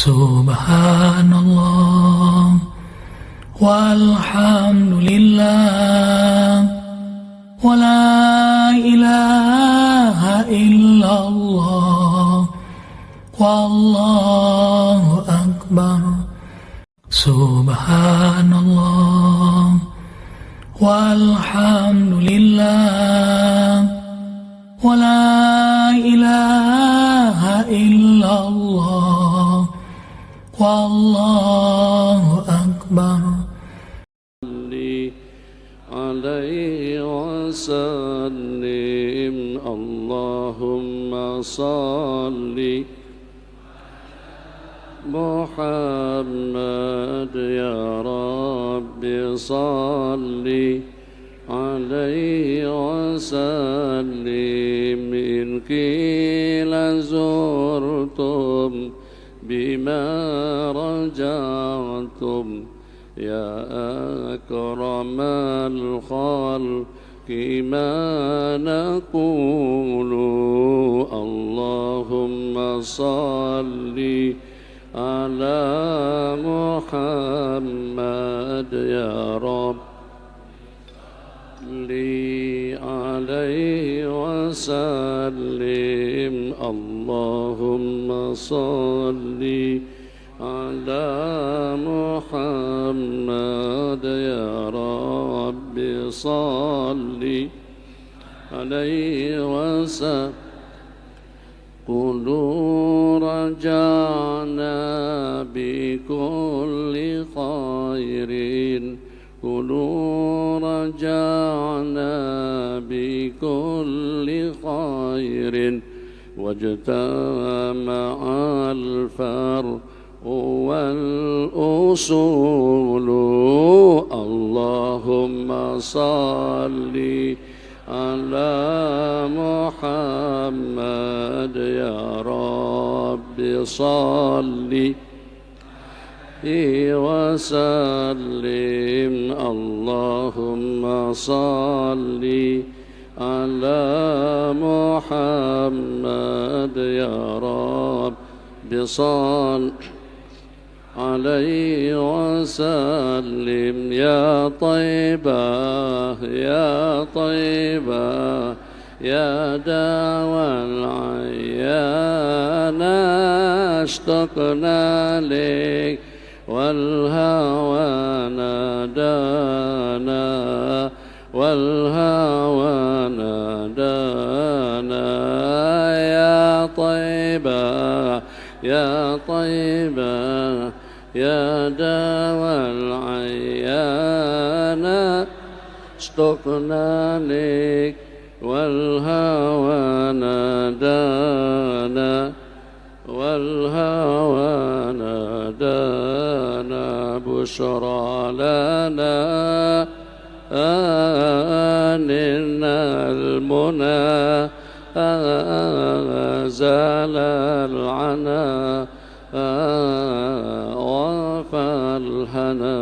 Subhanallah walhamdulillah wa la ilaha illallah wallahu akbar. Subhanallah walhamdulillah wa la ilaha illallah wallahu akbar. عليه وسلم اللهم صل محمد يا رب صل عليه وسلم إن قيل زرتم بما رجعتم يا أكرم الخلق ما نقول اللهم صل على محمد يا رب صل عليه وسلم اللهم صل على محمد يا رب صل عليه وسلم قلوا رجعنا بكل خير قلوا رجعنا بكل خير واجتمع الفرق والأصول اللهم صل على محمد يا رب صل وسلم اللهم صل على محمد يا رب صل عليه وسلم يا طيبة يا طيبة يا داوى العيان اشتقنا لك والهوى نادانا والهوى نادانا يا طيبة يا طيبة يا داوى العيان اشتقنا لك والهوى نادانا والهوى نادانا بشرى لنا نلنا المنى زال العنا وفى الهنا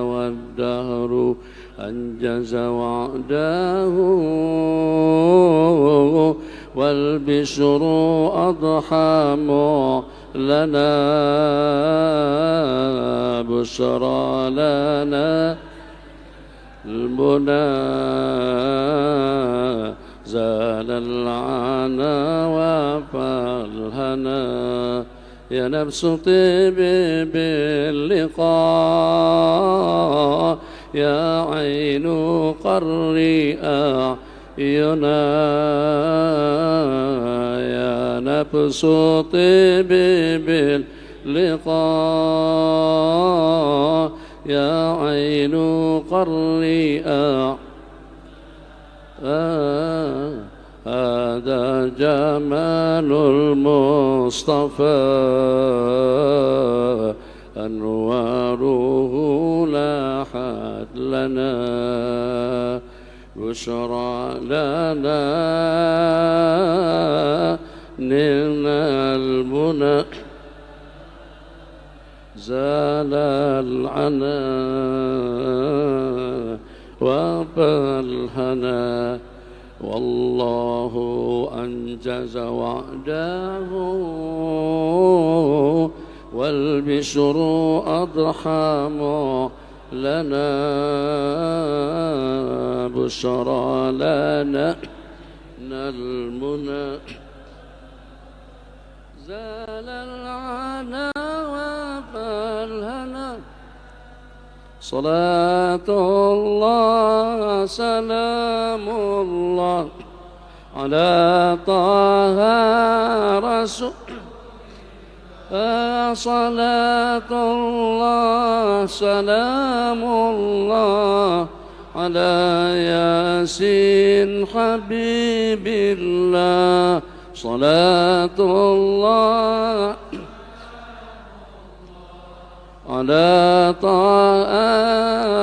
والدهر أنجز وعده والبشر أضحى لنا بشرى لنا المنى زال العنا وفى الهنا يا نفس طيبي باللقاء يا عين قري أعينا يا نفس طيبي باللقاء يا عين قري هذا جمال المصطفى أنواره لاحت لنا بشرى لنا نلنا المنى زال العنا وفى الهنا والله أنجز وعده والبشر أضحى لنا بشرى لنا المنى زال العنا وفالهنا صلاة الله سلام الله على طه رسول صلاة الله سلام الله على ياسين حبيب الله صلاة الله على طه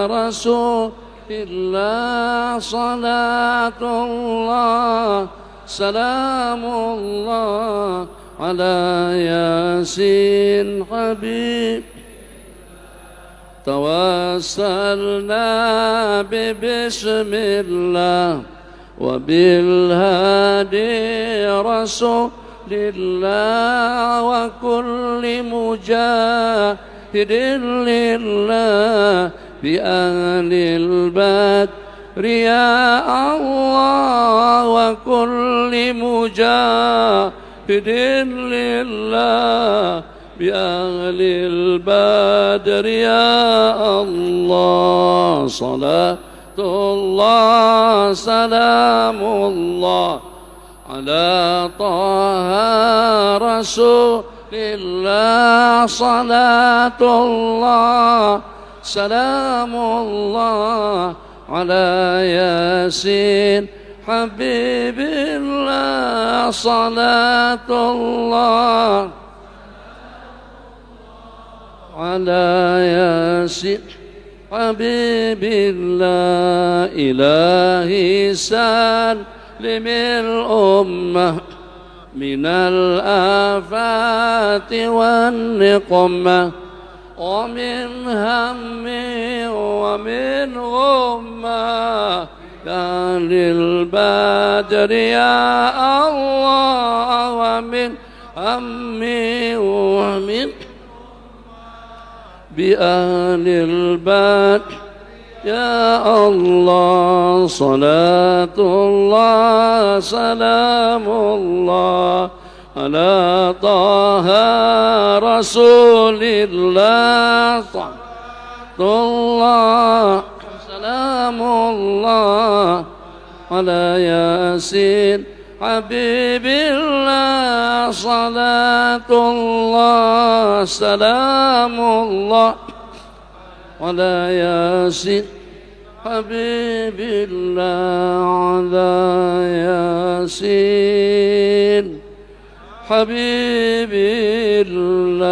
رسول الله صلاة الله سلام الله على ياسين حبيب توسلنا ببسم الله وبالهادي رسول الله وكل مجاهد لله بأهل البدر يا الله وكل مجاهد لله بأهل البدر يا الله صلاة الله سلام الله على طه رسول الله صلاة الله سلام الله على ياسين حبيب الله صلاة الله على ياسين حبيب الله إلهي سلم الأمة من الآفات والنقمة ومن هم ومن غمة يا للبدر يا الله ومن هم ومن بأهل البدر يا الله صلاة الله سلام الله على طه رسول الله صلاة الله سلام الله على ياسين حبيب الله صلاة الله سلام الله على ياسين حبيب الله على ياسين حبيب الله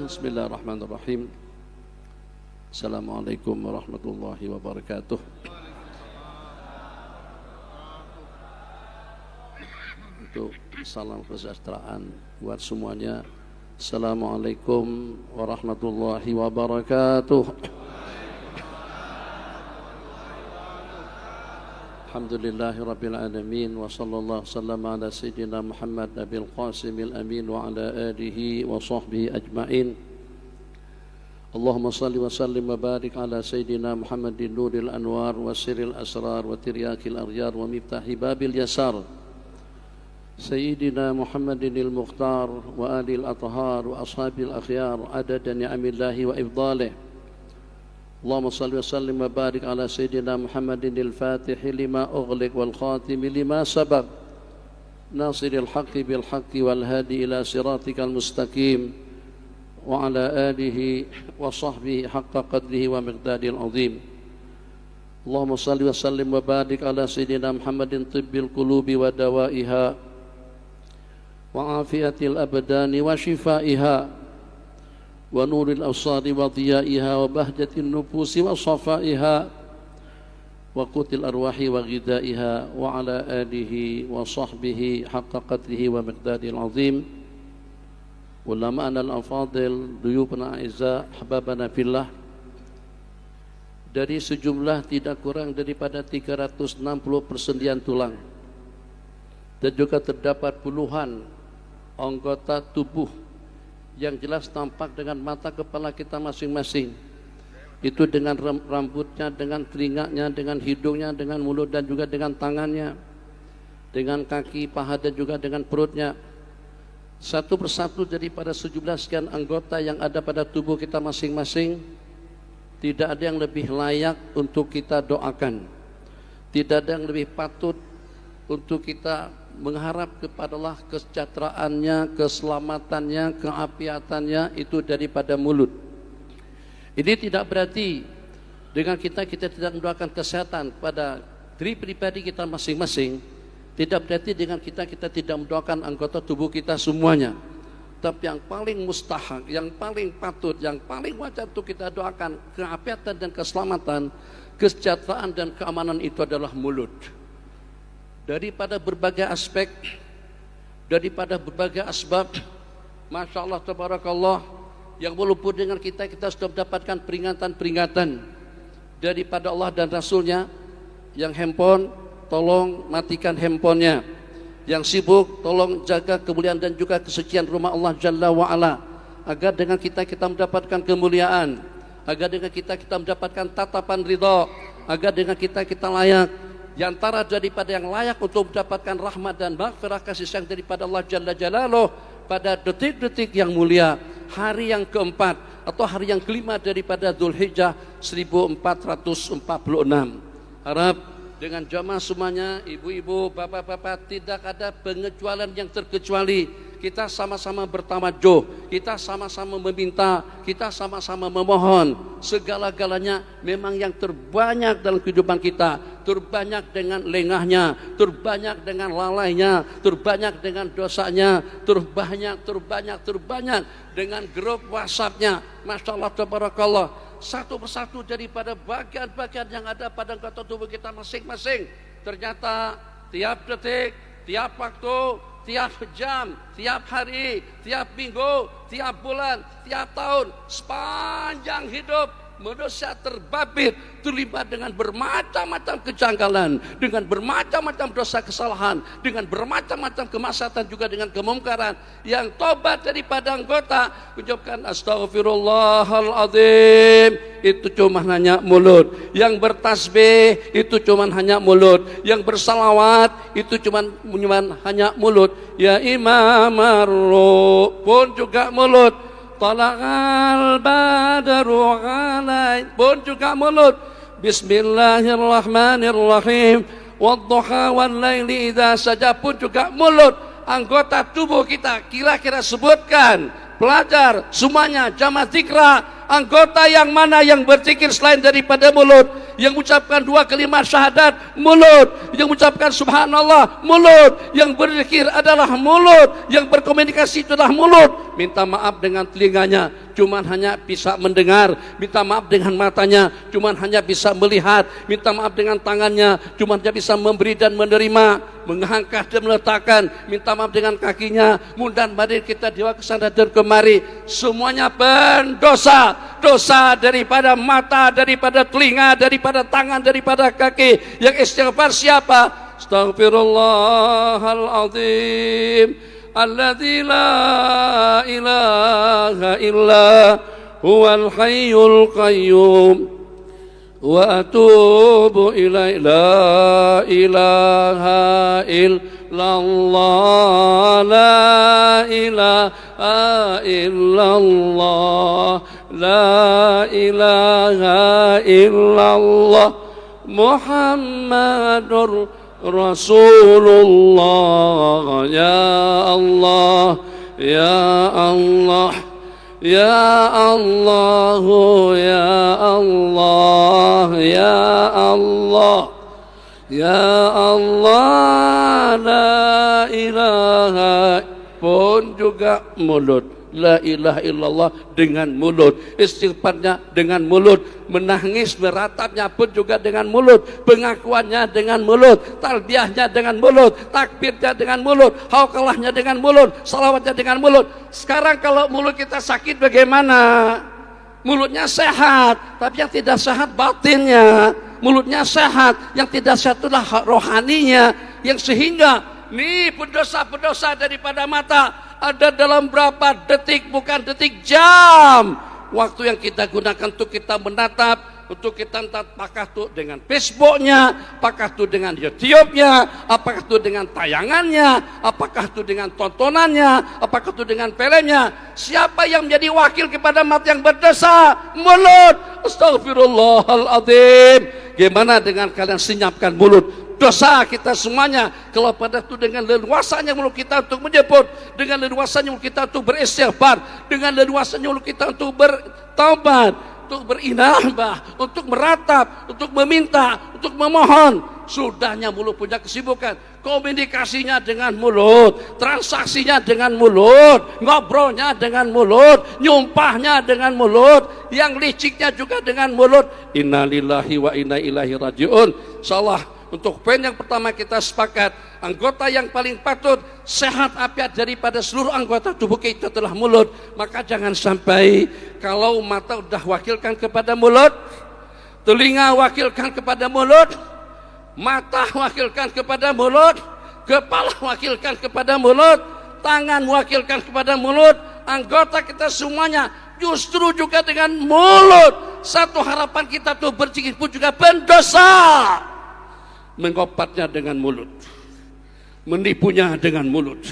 بسم الله الرحمن الرحيم السلام عليكم ورحمة الله وبركاته. Untuk salam kesejahteraan buat semuanya. Assalamualaikum warahmatullahi wabarakatuh. Alhamdulillahirabbil alamin wa sallallahu sallama ala sayyidina Muhammad nabil qasimil amin wa ala alihi wa sahbihi ajmain. Allahumma salli wa sallim wa barik ala sayyidina Muhammadin nuril anwar wa sirril asrar wa tiryakil aryar wa miftahi babil yasar Sayyidina Muhammadin al-Mukhtar wa alil athhar wa ashabil akhyar adada ni'amillahi wa ifdalih. Allahumma salli wa sallim wa barik ala Sayyidina Muhammadin al-Fatih lima ughliq wal khatim lima sabaq nasiril haqqi bil haqqi wal hadi ila siratikal mustaqim wa ala alihi wa sahbihi haqqa qadrihi wa miqdaril azim. Allahumma salli wa sallim wa barik ala Sayyidina Muhammadin tibbil qulubi wa dawaiha wa afiatil abdani wa shifaiha wa nuril absari wa dhiyaiha wa bahjatin nufusi wa safaiha wa qutil arwahi wa ghidaiha wa ala alihi wa sahbihi haqqa qadrihi wa miqdaril azim. Ulama'ana al-afadil, duyubna a'izza, ahbabana fillah, dari sejumlah tidak kurang daripada 360 persendian tulang, dan juga terdapat puluhan anggota tubuh yang jelas tampak dengan mata kepala kita masing-masing. Itu dengan rambutnya, dengan telinganya, dengan hidungnya, dengan mulut dan juga dengan tangannya, dengan kaki, paha dan juga dengan perutnya. Satu persatu daripada 17 sekian anggota yang ada pada tubuh kita masing-masing, tidak ada yang lebih layak untuk kita doakan. Tidak ada yang lebih patut untuk kita mengharap kepada Allah kesejahteraannya, keselamatannya, keapiatannya itu daripada mulut. Ini tidak berarti dengan kita tidak mendoakan kesehatan pada diri pribadi kita masing-masing. Tidak berarti dengan kita tidak mendoakan anggota tubuh kita semuanya. Tapi yang paling mustahak, yang paling patut, yang paling wajar untuk kita doakan keapiatan dan keselamatan, kesejahteraan dan keamanan itu adalah mulut. Daripada berbagai aspek, daripada berbagai asbab, Masya Allah, Tabarakallah, yang walaupun dengan kita sudah mendapatkan peringatan-peringatan daripada Allah dan Rasulnya. Yang handphone, tolong matikan handphonenya. Yang sibuk, tolong jaga kemuliaan dan juga kesucian rumah Allah Jalla wa'ala, agar dengan kita mendapatkan kemuliaan, agar dengan kita mendapatkan tatapan ridha, agar dengan kita layak. Di antara daripada yang layak untuk mendapatkan rahmat dan maghfirah kasih sayang daripada Allah Jalla Jalaluh pada detik-detik yang mulia, hari yang keempat atau hari yang kelima daripada Dzulhijjah 1446. Harap dengan jamaah semuanya, ibu-ibu, bapak-bapak, tidak ada pengecualian yang terkecuali. Kita sama-sama bertawajuh, kita sama-sama meminta, kita sama-sama memohon. Segala-galanya memang yang terbanyak dalam kehidupan kita, terbanyak dengan lengahnya, terbanyak dengan lalainya, terbanyak dengan dosanya, terbanyak dengan grup WhatsApp-nya. Masya Allah, Tabarakallah. Satu persatu daripada bagian-bagian yang ada pada anggota tubuh kita masing-masing, ternyata tiap detik, tiap waktu, tiap jam, tiap hari, tiap minggu, tiap bulan, tiap tahun, sepanjang hidup manusia terbabit, terlibat dengan bermacam-macam kejanggalan, dengan bermacam-macam dosa kesalahan, dengan bermacam-macam kemaksiatan, juga dengan kemungkaran. Yang tobat daripada anggota ucapkan astaghfirullahaladzim, itu cuma hanya mulut. Yang bertasbih itu cuma hanya mulut. Yang bersalawat itu cuma hanya mulut. Ya Imam Arru pun juga mulut. Talaqal badaru alai pun juga mulut. Bismillahirrahmanirrahim. Wadduha wal laili idza saja pun juga mulut. Anggota tubuh kita kira-kira sebutkan, pelajar semuanya, jamaah zikra, anggota yang mana yang berzikir selain daripada mulut? Yang mengucapkan 2 kalimat syahadat, mulut. Yang mengucapkan subhanallah, mulut. Yang berzikir adalah mulut. Yang berkomunikasi itu adalah mulut. Minta maaf dengan telinganya, cuman hanya bisa mendengar. Minta maaf dengan matanya, cuman hanya bisa melihat. Minta maaf dengan tangannya, cuman hanya bisa memberi dan menerima, mengangkat dan meletakkan. Minta maaf dengan kakinya, mundan badan kita dibawa ke sana dan kemari. Semuanya pendosa. Dosa daripada mata, daripada telinga, daripada tangan, daripada kaki. Yang istighfar siapa? Astaghfirullahaladzim alladzi la ilaha illa huwal hayyul qayyum wa atubu ilaihi. La ilaha illallah, la ilaha illallah, la ilaha illallah, Muhammadur Rasulullah. Ya Allah, ya Allah, ya Allah, ya Allah, ya Allah, ya Allah. La ilaha pun juga mulut. La ilaha illallah dengan mulut, istighfarnya dengan mulut, menangis meratapnya pun juga dengan mulut, pengakuannya dengan mulut, talbiyahnya dengan mulut, takbirnya dengan mulut, hauqalahnya dengan mulut, salawatnya dengan mulut. Sekarang kalau mulut kita sakit bagaimana? Mulutnya sehat, tapi yang tidak sehat batinnya. Mulutnya sehat, yang tidak sehat itulah rohaninya, yang sehingga nih pendosa-pendosa daripada mata ada dalam berapa detik, bukan detik, jam. Waktu yang kita gunakan untuk kita menatap, untuk kita apakah itu dengan Facebooknya, apakah itu dengan YouTube-nya, apakah itu dengan tayangannya, apakah itu dengan tontonannya, apakah itu dengan filmnya. Siapa yang menjadi wakil kepada mata yang berdosa? Mulut. Astagfirullahaladzim. Gimana dengan kalian senyapkan mulut? Dosa kita semuanya. Kalau pada itu dengan leluasanya mulut kita untuk menyebut, dengan leluasanya mulut kita untuk beristighfar, dengan leluasanya mulut kita untuk bertaubat, untuk berinabah, untuk meratap, untuk meminta, untuk memohon. Sudahnya mulut punya kesibukan. Komunikasinya dengan mulut, transaksinya dengan mulut, ngobrolnya dengan mulut, nyumpahnya dengan mulut, yang liciknya juga dengan mulut. Innalillahi wa inna ilaihi rajiun. Insyaallah untuk poin yang pertama kita sepakat, anggota yang paling patut sehat afiat daripada seluruh anggota tubuh kita adalah mulut. Maka jangan sampai kalau mata sudah wakilkan kepada mulut, telinga wakilkan kepada mulut, mata wakilkan kepada mulut, kepala wakilkan kepada mulut, tangan wakilkan kepada mulut, anggota kita semuanya justru juga dengan mulut. Satu harapan kita tuh berzikir pun juga pendosa. Mengopatnya dengan mulut, menipunya dengan mulut,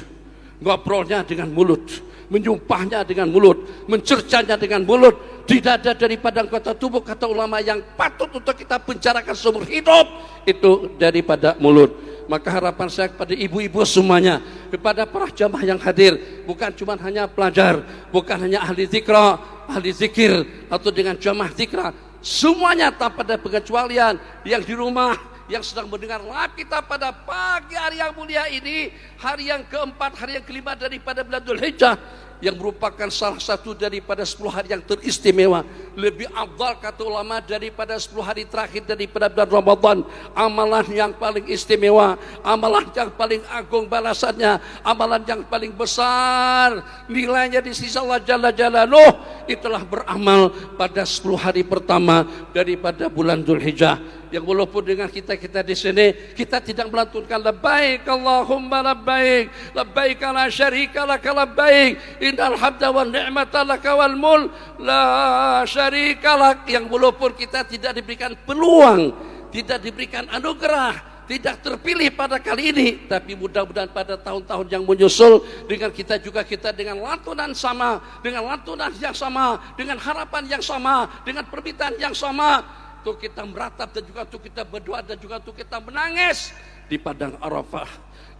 ngobrolnya dengan mulut, menyumpahnya dengan mulut, mencercanya dengan mulut. Tidak ada daripada anggota tubuh, kata ulama, yang patut untuk kita penjarakan seumur hidup itu daripada mulut. Maka harapan saya kepada ibu-ibu semuanya, kepada para jamaah yang hadir, bukan cuma hanya pelajar, bukan hanya ahli zikra, ahli zikir, atau dengan jamaah zikra, semuanya tanpa ada pengecualian, yang di rumah, yang sedang mendengar live kita pada pagi hari yang mulia ini, hari yang keempat, hari yang kelima daripada bulan Dzulhijjah, yang merupakan salah satu daripada 10 hari yang teristimewa, lebih afdal kata ulama daripada 10 hari terakhir daripada bulan Ramadan. Amalan yang paling istimewa, amalan yang paling agung balasannya, amalan yang paling besar nilainya di sisi Allah Jalla Jalaluh, itulah beramal pada 10 hari pertama daripada bulan Dzulhijjah. Yang walaupun dengan kita di sini kita tidak melantunkan labbaik Allahumma labbaik, labbaik la syarika lak labbaik, innal hamda wan ni'mata lak wal mulk la syarika lak, yang walaupun kita tidak diberikan peluang, tidak diberikan anugerah, tidak terpilih pada kali ini, tapi mudah-mudahan pada tahun-tahun yang menyusul dengan kita juga, kita dengan lantunan sama, dengan lantunan yang sama, dengan harapan yang sama, dengan permintaan yang sama, untuk kita meratap dan juga untuk kita berdoa dan juga untuk kita menangis di padang Arafah,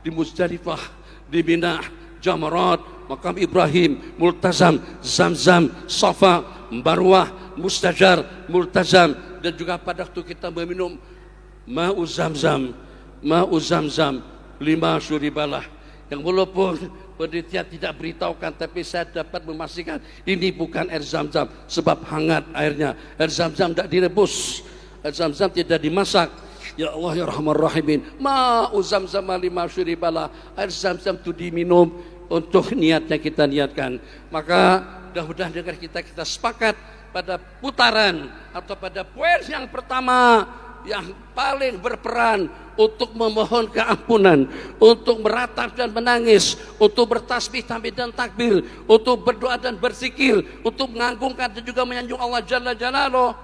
di Muzdalifah, di Mina, Jamarat, Makam Ibrahim, Multazam, Zamzam, Safa, Marwah, Mustajar, Multazam, dan juga pada waktu kita meminum Ma'u Zamzam, Ma'u Zamzam 5 syuribalah, yang walaupun panitia tidak beritahukan, tapi saya dapat memastikan ini bukan air Zam-Zam, sebab hangat airnya. Air Zam-Zam tidak direbus, air Zam-Zam tidak dimasak. Ya Allah ya Rahman Rahimin, Ma'u Zam-Zam 5 syuribalah, air Zam-Zam itu diminum untuk niatnya kita niatkan. Maka mudah-mudahan dengan kita sepakat pada putaran atau pada poin yang pertama yang paling berperan untuk memohon keampunan, untuk meratap dan menangis, untuk bertasbih tahmid dan takbir, untuk berdoa dan berzikir, untuk mengagungkan dan juga menyanjung Allah Jalla Jalaluh.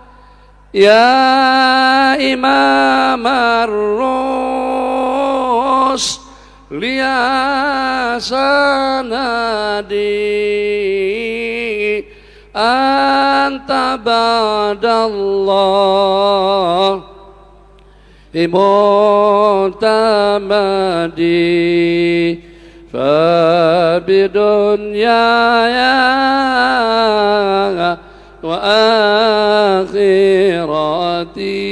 Ya Imam Ar-Rus liya sanadi anta ba'dallah mu'tamadi fa bidunyaya wa akhirati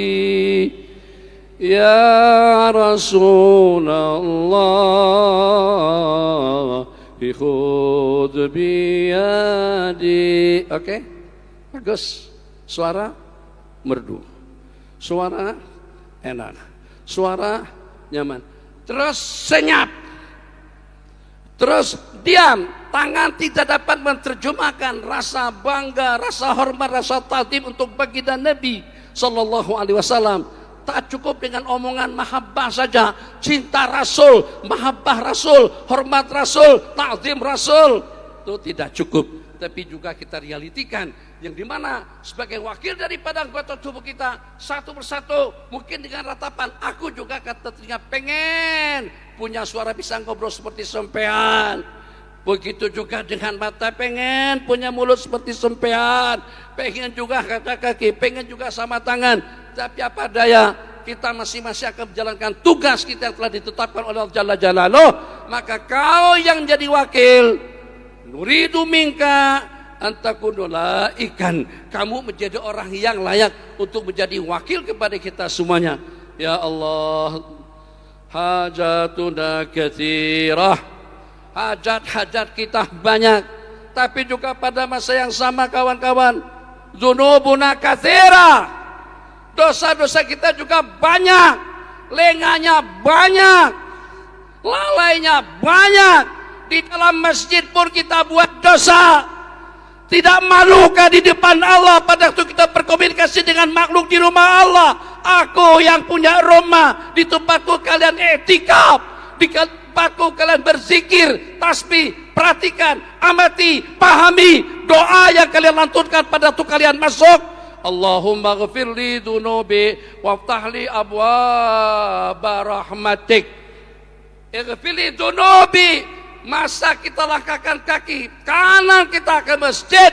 ya Rasulullah khudh biyadi. Oke, bagus. Suara merdu, suara enak, suara nyaman, terus senyap, terus diam. Tangan tidak dapat menerjemahkan rasa bangga, rasa hormat, rasa takdim untuk baginda Nabi Sallallahu Alaihi Wasallam. Tak cukup dengan omongan mahabbah saja, cinta Rasul, mahabbah Rasul, hormat Rasul, ta'zim Rasul. Itu tidak cukup. Tapi juga kita realitikan yang dimana sebagai wakil daripada anggota tubuh kita, satu persatu mungkin dengan ratapan, aku juga kata telinga pengen punya suara bisa ngobrol seperti sampean. Begitu juga dengan mata, pengen punya mulut seperti sampean, pengen juga kata kaki, pengen juga sama tangan. Tapi apa daya, kita masing-masing akan menjalankan tugas kita yang telah ditetapkan oleh Allah Jalla Jalaluh. Maka kau yang jadi wakil, nuridu minka antakunu laikan, kamu menjadi orang yang layak untuk menjadi wakil kepada kita semuanya. Ya Allah, hajatuna katsirah, hajat-hajat kita banyak, tapi juga pada masa yang sama kawan-kawan, dzunubuna katsirah, dosa-dosa kita juga banyak, lengahnya banyak, lalainya banyak. Di dalam masjid pun kita buat dosa. Tidak malukah di depan Allah pada waktu kita berkomunikasi dengan makhluk di rumah Allah? Aku yang punya rumah, di tempatku kalian i'tikaf, di tempatku kalian berzikir, tasbih. Perhatikan, amati, pahami doa yang kalian lantunkan pada waktu kalian masuk. Allahumma ghafirli dunubi waftahli abwaba rahmatik. Ighfirli dunubi. Masa kita langkahkan kaki kanan kita ke masjid,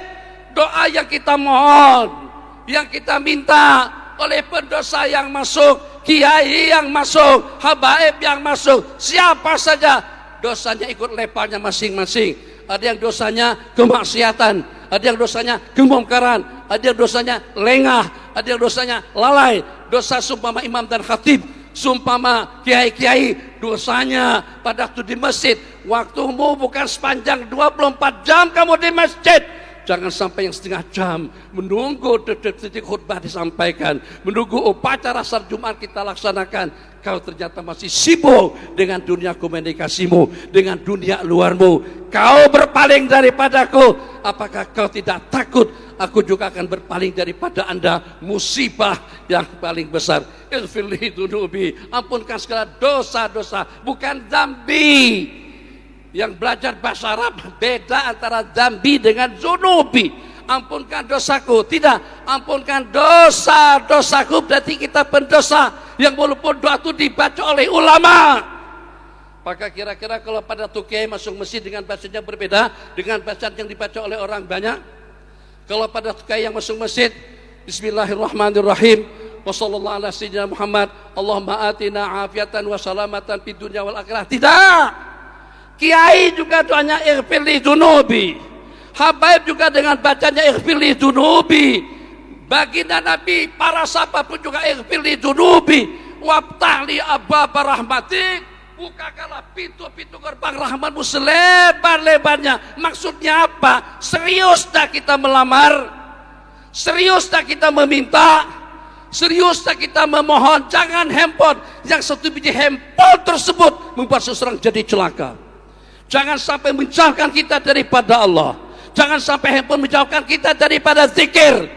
doa yang kita mohon, yang kita minta oleh pendosa yang masuk, kiai yang masuk, habaib yang masuk, siapa saja, dosanya ikut leparnya masing-masing. Ada yang dosanya kemaksiatan, ada yang dosanya kemungkaran, ada yang dosanya lengah, ada yang dosanya lalai. Dosa sumpama imam dan khatib, sumpama kiai-kiai, dosanya pada waktu di masjid. Waktumu bukan sepanjang 24 jam kamu di masjid. Jangan sampai yang setengah jam menunggu detik-detik khutbah disampaikan, menunggu upacara salat Jumat kita laksanakan. Kau ternyata masih sibuk dengan dunia komunikasimu, dengan dunia luarmu. Kau berpaling daripadaku. Apakah kau tidak takut aku juga akan berpaling daripada Anda? Musibah yang paling besar. Ighfirli dunubi, ampunkan segala dosa-dosa, bukan dzambi. Yang belajar bahasa Arab beda antara dzambi dengan zunubi. Ampunkan dosaku, tidak, ampunkan dosa-dosaku, berarti kita pendosa yang walaupun doa itu dibaca oleh ulama. Maka kira-kira kalau pada tukiai masuk masjid dengan bacanya berbeda dengan bacaan yang dibaca oleh orang banyak. Kalau pada tukiai yang masuk masjid, Bismillahirrahmanirrahim, wa sallallahu ala sayyidina Muhammad, Allahumma atina afiatan wa salamatan fid dunya wal akhirah. Tidak. Kiai juga doanya ighfirli dunubi. Habaib juga dengan bacanya ighfirli dunubi. Baginda Nabi, para sahabat pun juga ighfirli dunubi. Wabtahli abwaba rahmatik. Bukakanlah pintu-pintu gerbang rahmatmu selebar-lebarnya. Maksudnya apa? Serius tak kita melamar? Serius tak kita meminta? Serius tak kita memohon? Jangan handphone. Yang satu biji handphone tersebut membuat seseorang jadi celaka. Jangan sampai menjauhkan kita daripada Allah. Jangan sampai handphone menjauhkan kita daripada zikir.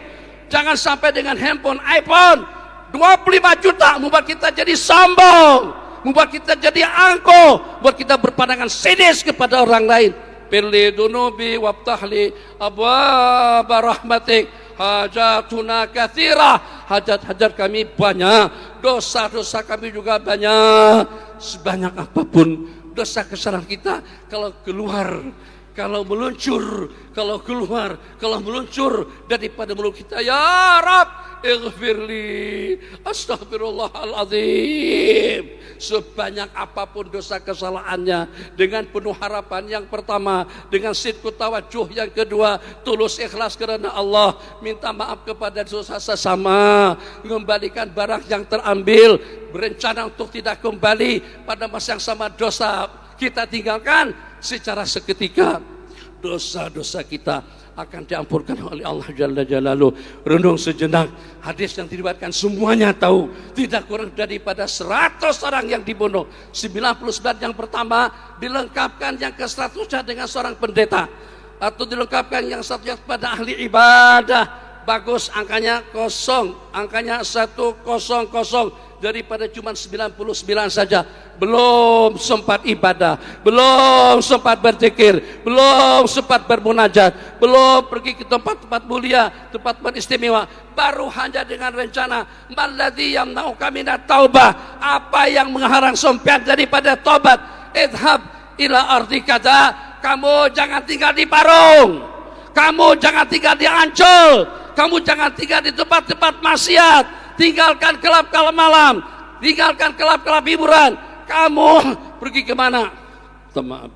Jangan sampai dengan handphone iPhone 25 juta membuat kita jadi sombong, membuat kita jadi angkuh, membuat kita berpandangan sinis kepada orang lain. Firli dunubi wabtahli abwaba rahmatik. Hajatuna katsirah, hajat-hajat kami banyak, dosa-dosa kami juga banyak. Sebanyak apapun dosa kesalahan kita, kalau keluar, kalau meluncur, kalau keluar, kalau meluncur daripada mulut kita, ya Rab, ighfirli, astaghfirullahaladzim. Sebanyak apapun dosa kesalahannya, dengan penuh harapan yang pertama, dengan sidqut tawajuh yang kedua, tulus ikhlas karena Allah, minta maaf kepada dosa sesama, mengembalikan barang yang terambil, berencana untuk tidak kembali pada masa yang sama dosa kita tinggalkan secara seketika. Dosa-dosa kita akan diampunkan oleh Allah Jalla Jalaluh. Renung sejenak, hadis yang diriwayatkan semuanya tahu, tidak kurang daripada 100 orang yang dibunuh. 99 yang pertama dilengkapkan yang ke-100 dengan seorang pendeta, atau dilengkapkan yang satunya pada ahli ibadah. bagus angkanya kosong, angkanya 100 daripada cuma 99 saja. Belum sempat ibadah, belum sempat berzikir, belum sempat bermunajat, belum pergi ke tempat-tempat mulia, tempat beristimewa, baru hanya dengan rencana maladzi yamna'uka minat taubah, apa yang menghalang sampean daripada taubat. Idhab ila ardi kada, kamu jangan tinggal di Parung, kamu jangan tinggal di Ancol, kamu jangan tinggal di tempat-tempat maksiat, tinggalkan kelab-kelab malam, tinggalkan kelab-kelab hiburan. Kamu pergi kemana? Maaf,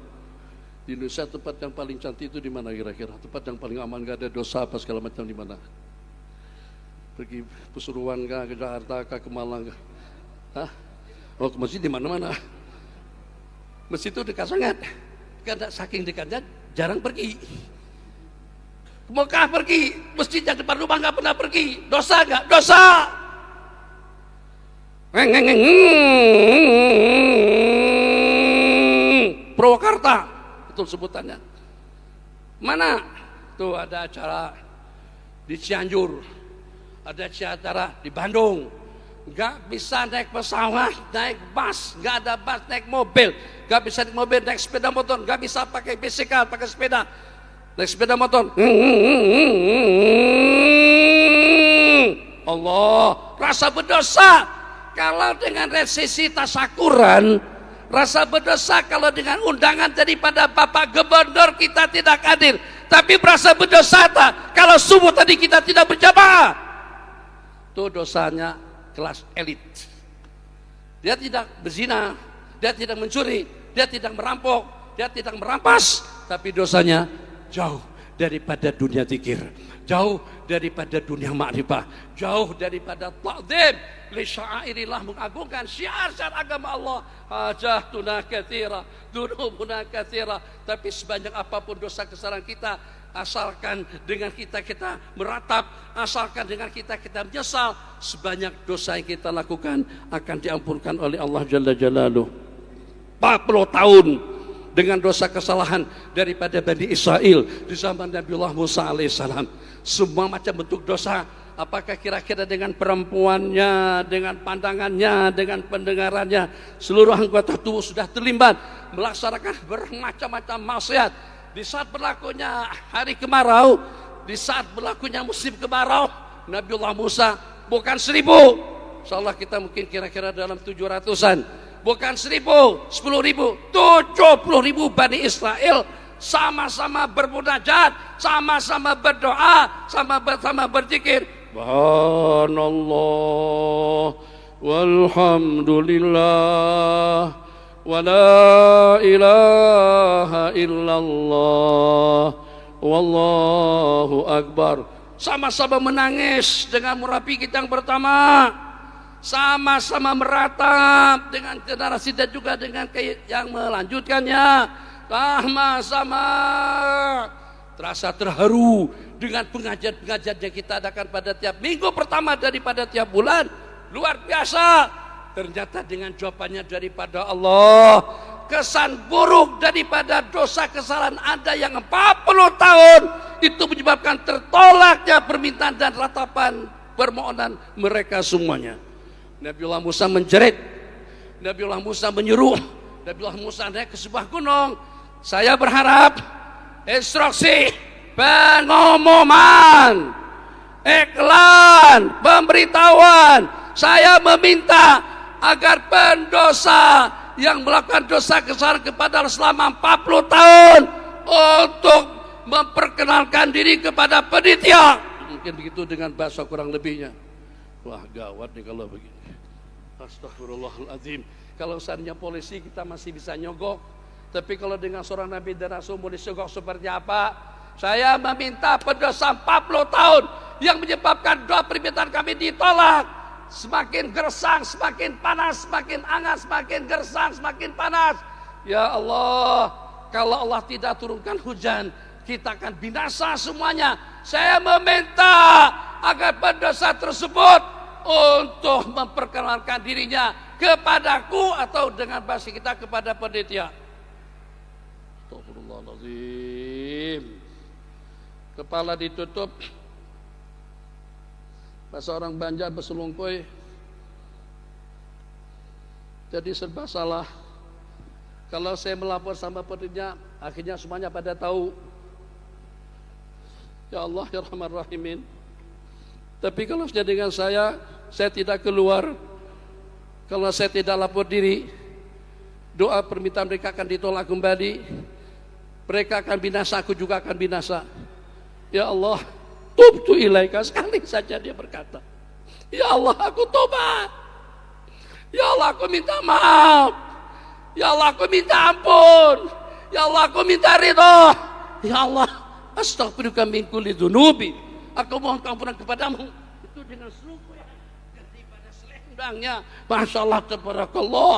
di Indonesia tempat yang paling cantik itu di mana kira-kira? Tempat yang paling aman, gak ada dosa apa segala macam di mana? Pergi Pasuruan kah, ke Jakarta kah, ke Malang kah? Hah? Oh, ke masjid di mana-mana. Masjid itu dekat sangat. Karena saking dekatnya jarang pergi. Mekah pergi, masjid yang depan rumah nggak pernah pergi. Dosa nggak? Dosa. Purwakarta, betul sebutannya. Mana? Tuh ada acara di Cianjur, ada acara di Bandung. Nggak bisa naik pesawat, naik bus, nggak ada bus, naik mobil. Nggak bisa naik mobil, naik sepeda motor. Nggak bisa pakai bisikal, pakai sepeda. Naik sepeda motor. Allah, rasa berdosa kalau dengan resesi tasakuran, rasa berdosa kalau dengan undangan daripada Bapak Gubernur kita tidak hadir, tapi merasa berdosa tak kalau subuh tadi kita tidak berjamaah. Itu dosanya kelas elit. Dia tidak berzina, dia tidak mencuri, dia tidak merampok, dia tidak merampas, tapi dosanya jauh daripada dunia zikir, jauh daripada dunia makrifah, jauh daripada ta'zim li sya'airillah, mengagungkan syiar-syiar agama Allah. Hajatuna katsira, dzunubuna katsira, tapi sebanyak apapun dosa kesalahan kita, asalkan dengan kita meratap, asalkan dengan kita menyesal, sebanyak dosa yang kita lakukan akan diampunkan oleh Allah Jalla Jalaluhu. 40 tahun dengan dosa kesalahan daripada Bani Israel di zaman Nabiullah Musa alaihissalam. Semua macam bentuk dosa. Apakah kira-kira dengan perempuannya, dengan pandangannya, dengan pendengarannya, seluruh anggota tubuh sudah terlibat melaksanakan bermacam-macam maksiat. Di saat berlakunya hari kemarau, di saat berlakunya musim kemarau, Nabiullah Musa bukan 1000, insyaallah kita mungkin kira-kira dalam 700-an, bukan 1000, 10.000, 70.000 Bani Israel sama-sama bermunajat, sama-sama berdoa, sama-sama berzikir. Subhanallah walhamdulillah wa la ilaha illallah wallahu akbar. Sama-sama menangis dengan murabi kita yang pertama, sama-sama meratap dengan generasi dan juga dengan yang melanjutkannya, sama-sama terasa terharu dengan pengajian-pengajian yang kita adakan pada tiap minggu pertama daripada tiap bulan. Luar biasa. Ternyata dengan jawabannya daripada Allah, kesan buruk daripada dosa kesalahan Anda yang 40 tahun itu menyebabkan tertolaknya permintaan dan ratapan permohonan mereka semuanya. Nabiullah Musa menjerit, Nabiullah Musa menyuruh, Nabiullah Musa naik ke sebuah gunung. Saya berharap instruksi, pengumuman, iklan, pemberitahuan, saya meminta agar pendosa yang melakukan dosa kesalahan kepada Allah selama 40 tahun untuk memperkenalkan diri kepada panitia. Mungkin begitu dengan bahasa kurang lebihnya. Wah, gawat nih kalau begini. Astagfirullahaladzim. Kalau seandainya polisi kita masih bisa nyogok, tapi kalau dengan seorang Nabi dan Rasul mau disogok seperti apa? Saya meminta pendosa 40 tahun yang menyebabkan doa permintaan kami ditolak. Semakin gersang, semakin panas, semakin hangat, semakin gersang, semakin panas. Ya Allah, kalau Allah tidak turunkan hujan, kita akan binasa semuanya. Saya meminta agar pendosa tersebut untuk memperkenalkan dirinya kepadaku, atau dengan bahasa kita kepada panitia. Astagfirullahaladzim. Kepala ditutup, bahasa orang Banjar beselungkoi, jadi serba salah. Kalau saya melapor sama pemerintah, akhirnya semuanya pada tahu. Ya Allah ya Rahman Rahimin. Tapi kalau sudah dengan saya tidak keluar. Kalau saya tidak lapor diri, doa permintaan mereka akan ditolak kembali. Mereka akan binasa, aku juga akan binasa. Ya Allah, tubtu ilaika, sekali saja dia berkata, ya Allah aku tobat. Ya Allah aku minta maaf. Ya Allah aku minta ampun. Ya Allah aku minta ridho. Ya Allah, astaghfiruka min kulli dzunubi. Aku mohon ampunan kepadamu. Itu dengan sungguh daripada selendangnya. Masya Allah tabarakallah.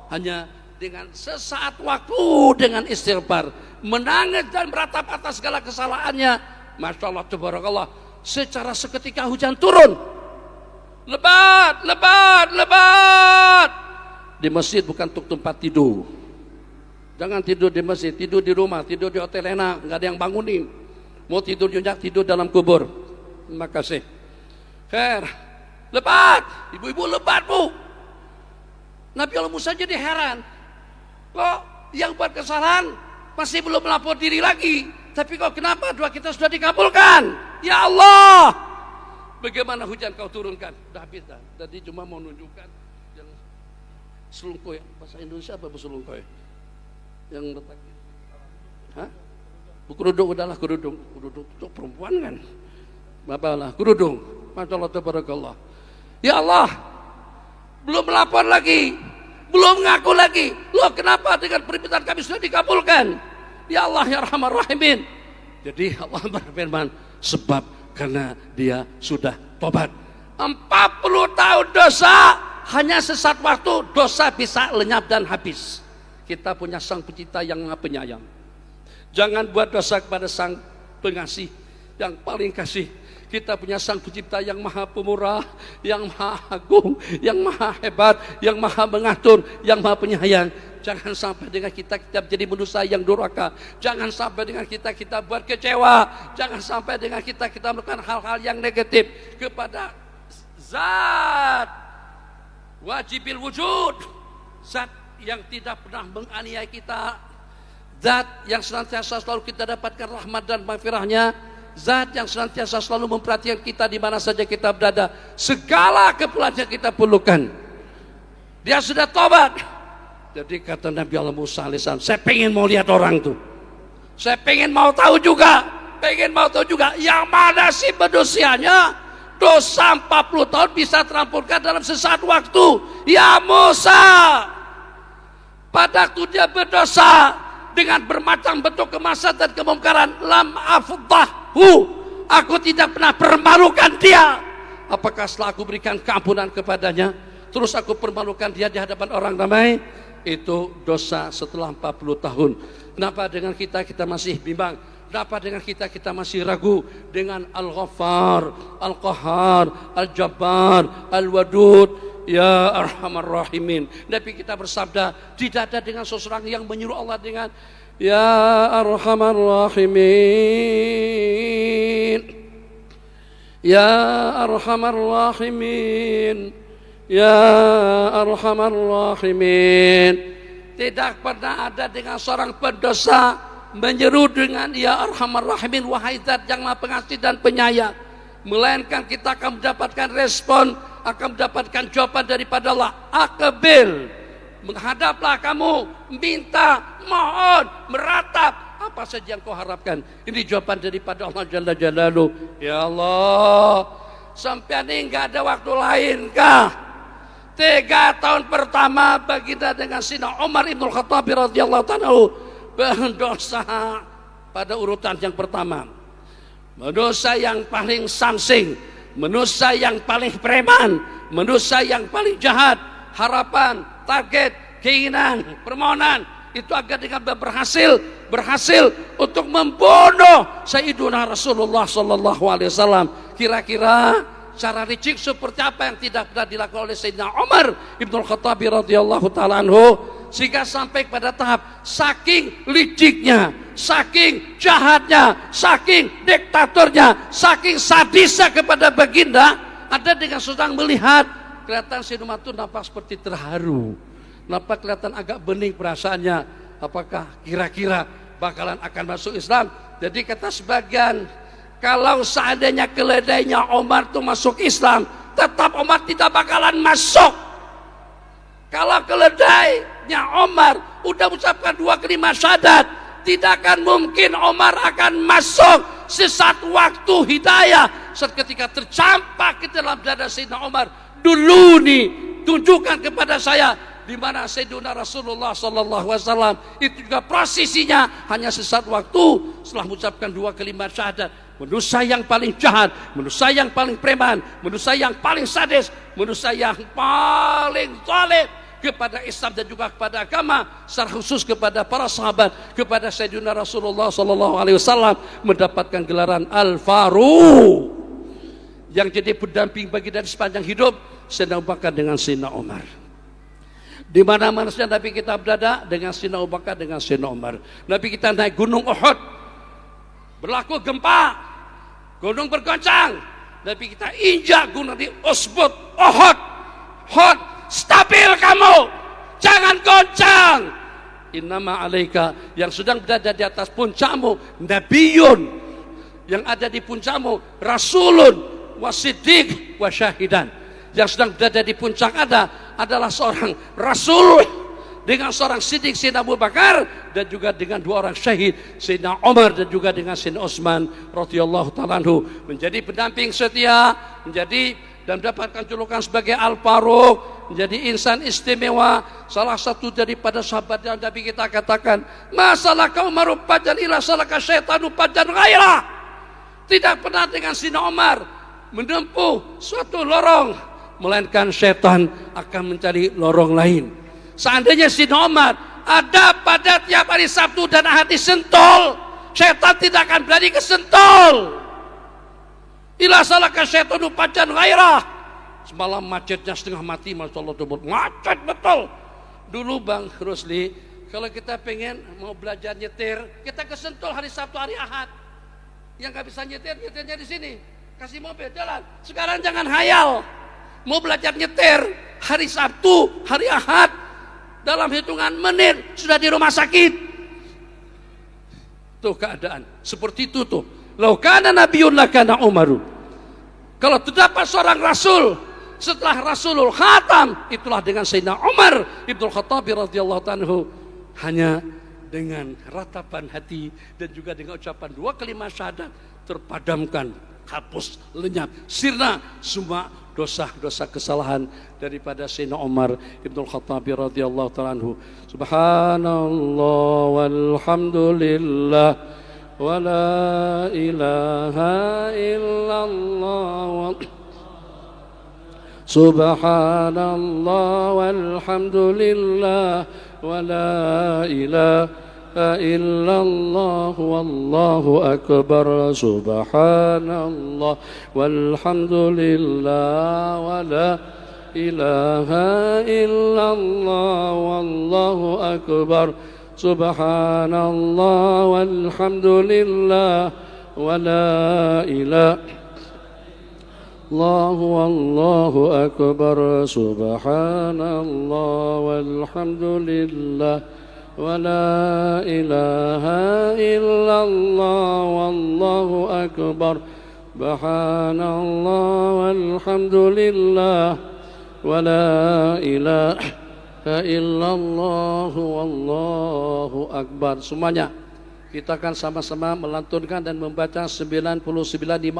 Hanya dengan sesaat waktu dengan istighfar, menangis dan meratap atas segala kesalahannya. Masya Allah tabarakallah. Secara seketika hujan turun. Lebat, lebat, lebat. Di masjid bukan untuk tempat tidur. Jangan tidur di masjid, tidur di rumah, tidur di hotel enak, nggak ada yang bangunin. Mau tidur nyenyak, tidur dalam kubur. Terima kasih. Khair. Lebat, ibu-ibu lebat bu. Nabi Allah Musa jadi heran. Kok yang buat kesalahan masih belum melapor diri lagi? Tapi kok kenapa doa kita sudah dikabulkan? Ya Allah, bagaimana hujan kau turunkan? Udah habis dah. Tadi cuma mau nunjukkan yang selungkoy. Bahasa Indonesia apa selungkoy? Yang letak. Hah? Kerudung, udahlah kerudung. Kerudung itu perempuan kan? Bapalah kerudung. Masya Allah tabarakallah. Ya Allah, belum melapor lagi, belum ngaku lagi. Loh kenapa dengan permintaan kami sudah dikabulkan? Ya Allah ya Rahman Rahimin. Jadi Allah berfirman, sebab karena dia sudah tobat. 40 tahun dosa, hanya sesaat waktu dosa bisa lenyap dan habis. Kita punya sang pencipta yang maha penyayang. Jangan buat dosa kepada sang pengasih yang paling kasih. Kita punya sang pencipta yang maha pemurah, yang maha agung, yang maha hebat, yang maha mengatur, yang maha penyayang. Jangan sampai dengan kita menjadi manusia yang durhaka. Jangan sampai dengan kita buat kecewa. Jangan sampai dengan kita melakukan hal-hal yang negatif kepada zat wajibil wujud, zat yang tidak pernah menganiaya kita, zat yang senantiasa selalu kita dapatkan rahmat dan maghfirahnya, zat yang senantiasa selalu memperhatikan kita di mana saja kita berada, segala keperluan yang kita perlukan. Dia sudah tobat. Jadi kata Nabi Allah Musa alaihissalam, saya pengen mau lihat orang tuh, saya pengen mau tahu juga, yang mana sih manusianya dosa 40 tahun bisa terampungkan dalam sesaat waktu. Ya Musa, pada waktu dia berdosa dengan bermacam bentuk kemaksiatan dan kemungkaran, lam afdahu, aku tidak pernah permalukan dia. Apakah setelah aku berikan keampunan kepadanya, terus aku permalukan dia di hadapan orang ramai? Itu dosa setelah 40 tahun. Kenapa dengan kita masih bimbang? Kenapa dengan kita masih ragu dengan Al-Ghaffar, Al-Qahhar, Al-Jabbar, Al-Wadud, Ya Arhamar Rahimin. Nabi kita bersabda, tidak ada dengan seseorang yang menyuruh Allah dengan Ya Arhamar Rahimin, Ya Arhamar Rahimin, Ya Arhamar Rahimin. Tidak pernah ada dengan seorang pendosa menyeru dengan Ya Arhamar Rahimin, wahai zat yang maha pengasih dan penyayang. Melainkan kita akan mendapatkan respon, akan mendapatkan jawaban daripada Allah. Aqbil, menghadaplah kamu, minta, mohon, meratap, apa saja yang kau harapkan. Ini jawaban daripada Allah Jalla Jalaluhu. Ya Allah, sampai ini enggak ada waktu lain kah? 3 tahun pertama baginda dengan Sayyidina Umar Ibn Khattab radhiyallahu ta'ala berdosa pada urutan yang pertama. Manusia yang paling samsing, manusia yang paling preman, manusia yang paling jahat. Harapan, target, keinginan, permohonan itu agar dengan berhasil untuk membunuh Sayyiduna Rasulullah sallallahu alaihi wasallam. Kira-kira cara licik seperti apa yang tidak pernah dilakukan oleh Sayyidina Umar Ibn Khattab radhiyallahu ta'ala anhu, sehingga sampai pada tahap saking liciknya, saking jahatnya, saking diktatornya, saking sadisnya kepada baginda, ada dengan sedang melihat. Kelihatan Sayyidina Umar itu nampak seperti terharu, nampak kelihatan agak bening perasaannya. Apakah kira-kira bakalan akan masuk Islam? Jadi kata sebagian, kalau seandainya keledainya Umar itu masuk Islam, tetap Umar tidak bakalan masuk. Kalau keledainya Umar udah mengucapkan 2 kalimat syahadat, tidak akan mungkin Umar akan masuk. Sesaat waktu hidayah seketika tercampak ke dalam dada Sayyidina Umar. Dulu nih, tunjukkan kepada saya di mana Sayyidina Rasulullah SAW. Itu juga prosesinya hanya sesaat waktu setelah mengucapkan 2 kalimat syahadat. Manusia yang paling jahat, manusia yang paling preman, manusia yang paling sadis, manusia yang paling zalim kepada Islam dan juga kepada agama, secara khusus kepada para sahabat, kepada Sayyidina Rasulullah SAW, mendapatkan gelaran Al-Faruq, yang jadi pendamping bagi dari sepanjang hidup Sayyidina Abu Bakar dengan Sayyidina Umar. Di mana-mana saja Nabi kita berada dengan Sayyidina Abu Bakar dengan Sayyidina Umar. Nabi kita naik gunung Uhud, berlaku gempa, gunung bergoncang. Nabi kita injak gunung di Usbud Uhud. Uhud, stabil kamu, jangan goncang. Innama alaika, yang sedang berada di atas puncakmu nabiyun, yang ada di puncakmu rasulun wasiddiq wasyahidan. Yang sedang berada di puncak adalah seorang rasul dengan seorang siddiq Sayyidina Abu Bakar, dan juga dengan 2 orang syahid Sayyidina Umar dan juga dengan Sayyidina Utsman radhiyallahu ta'ala anhu, menjadi pendamping setia, menjadi dan mendapatkan julukan sebagai Al-Faruq, menjadi insan istimewa. Salah satu daripada sahabat yang Nabi kita katakan, masalah kau Umar pajan ila salaka syaitanu pajan ghairah. Tidak pernah dengan Sayyidina Umar menempuh suatu lorong, melainkan setan akan mencari lorong lain. Seandainya Sayyidina Umar ada pada tiap hari Sabtu dan Ahad di Sentul, setan tidak akan berani ke Sentul. Ila salaka syaitanu pajan ghairah. Semalam macetnya setengah mati, Masya Allah, macet betul. Dulu Bang Rusli, kalau kita pengen mau belajar nyetir, kita ke Sentul hari Sabtu, hari Ahad. Yang gak bisa nyetir, nyetirnya di sini, kasih mobil jalan. Sekarang jangan hayal, mau belajar nyetir hari Sabtu, hari Ahad, dalam hitungan menit sudah di rumah sakit. Tuh keadaan seperti itu tuh. Lau kana nabiyyun lakana Umaru. Kalau terdapat seorang rasul setelah Rasulul Khatam, itulah dengan Sayyidina Umar Ibnul Khattab radhiyallahu anhu. Hanya dengan ratapan hati dan juga dengan ucapan 2 kalimat syahadat terpadamkan, hapus, lenyap, sirna semua dosa-dosa kesalahan daripada Sayyidina Umar Ibnul Khattab radhiyallahu ta'ala anhu. Subhanallah walhamdulillah wa la ilaha illallah. Subhanallah walhamdulillah wa la ilaha illallah wallahu akbar. Subhanallah walhamdulillah wa la ilaha illallah wallahu akbar. Subhanallah walhamdulillah wa la ilaha wallahu akbar. Subhanallah walhamdulillah wa la ilaha illallah wallahu akbar. Subhanallah walhamdulillah wa la ilaha illallah wallahu akbar. Semuanya kita akan sama-sama melantunkan dan membaca 99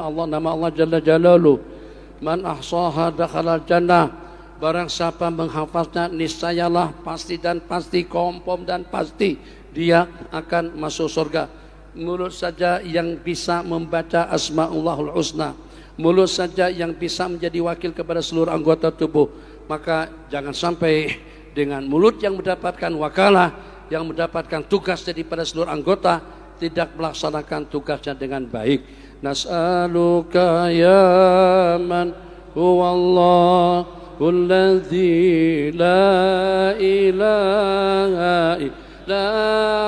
nama Allah Jalla Jalaluh. Man ahsaha dakhalal jannah. Barang siapa menghafaznya, niscayalah pasti dan pasti, confirm dan pasti dia akan masuk surga. Mulut saja yang bisa membaca Asma'ullahul Husna, mulut saja yang bisa menjadi wakil kepada seluruh anggota tubuh. Maka jangan sampai dengan mulut yang mendapatkan wakalah, yang mendapatkan tugas daripada seluruh anggota, tidak melaksanakan tugasnya dengan baik. Nas'aluka ya man huwallahu alladzi la ilaha illa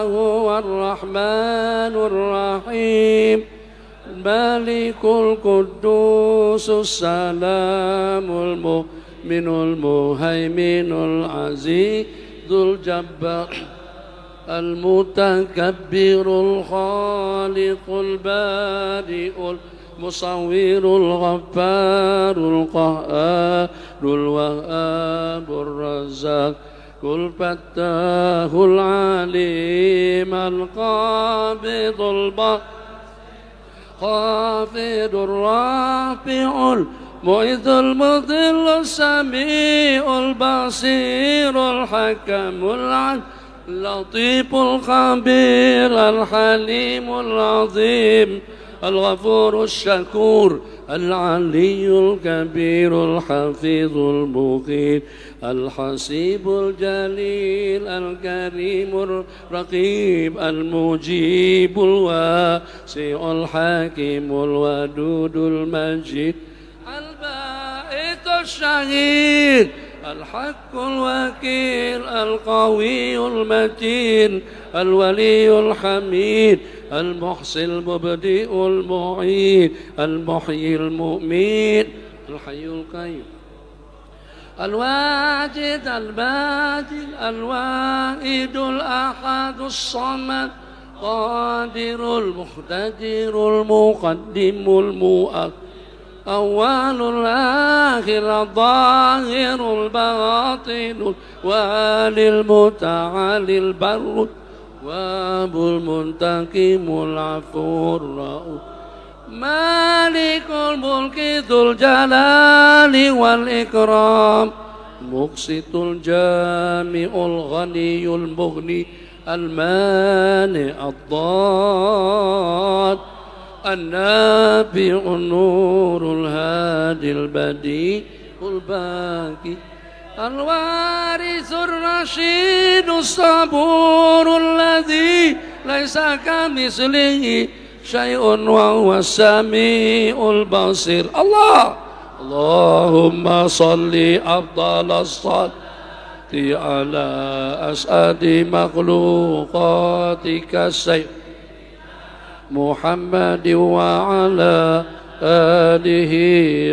huwar rahmanur rahim. الملك القدوس السلام المؤمن المهيمن العزيز الجبار المتكبر الخالق البارئ المصور الغفار القهار الوهاب الرزاق الفتاح العليم القابض خافض الرافع المعز المذل السميع البصير الحكم العدل اللطيف الخبير الحليم العظيم الغفور الشكور العلي الكبير الحفيظ المقيم الحسيب الجليل الكريم الرقيب المجيب الواسع الحكيم الودود المجيد الباعث الشهيد الحق الوكيل القوي المتين الولي الحميد المحصي المبدئ المعيد المحيي المؤمن الحي القيوم الواجد الباجد الواحد الأحد الصمد قادر المقتدر المقدم المؤخر أول الآخر الظاهر الباطن والي المتعالي البر واب المنتقم العفو الرؤوف مالك الملك ذو الجلال والإكرام مقسط الجامع الغني المغني المانع الضاد النافع النور الهادي البديع الباقي الوارث الرشيد الصبور الذي ليس كمثله شيء وهو السميع البصير اللهم صل أفضل الصلاة على أسعد مخلوقاتك السيد محمد وعلى آله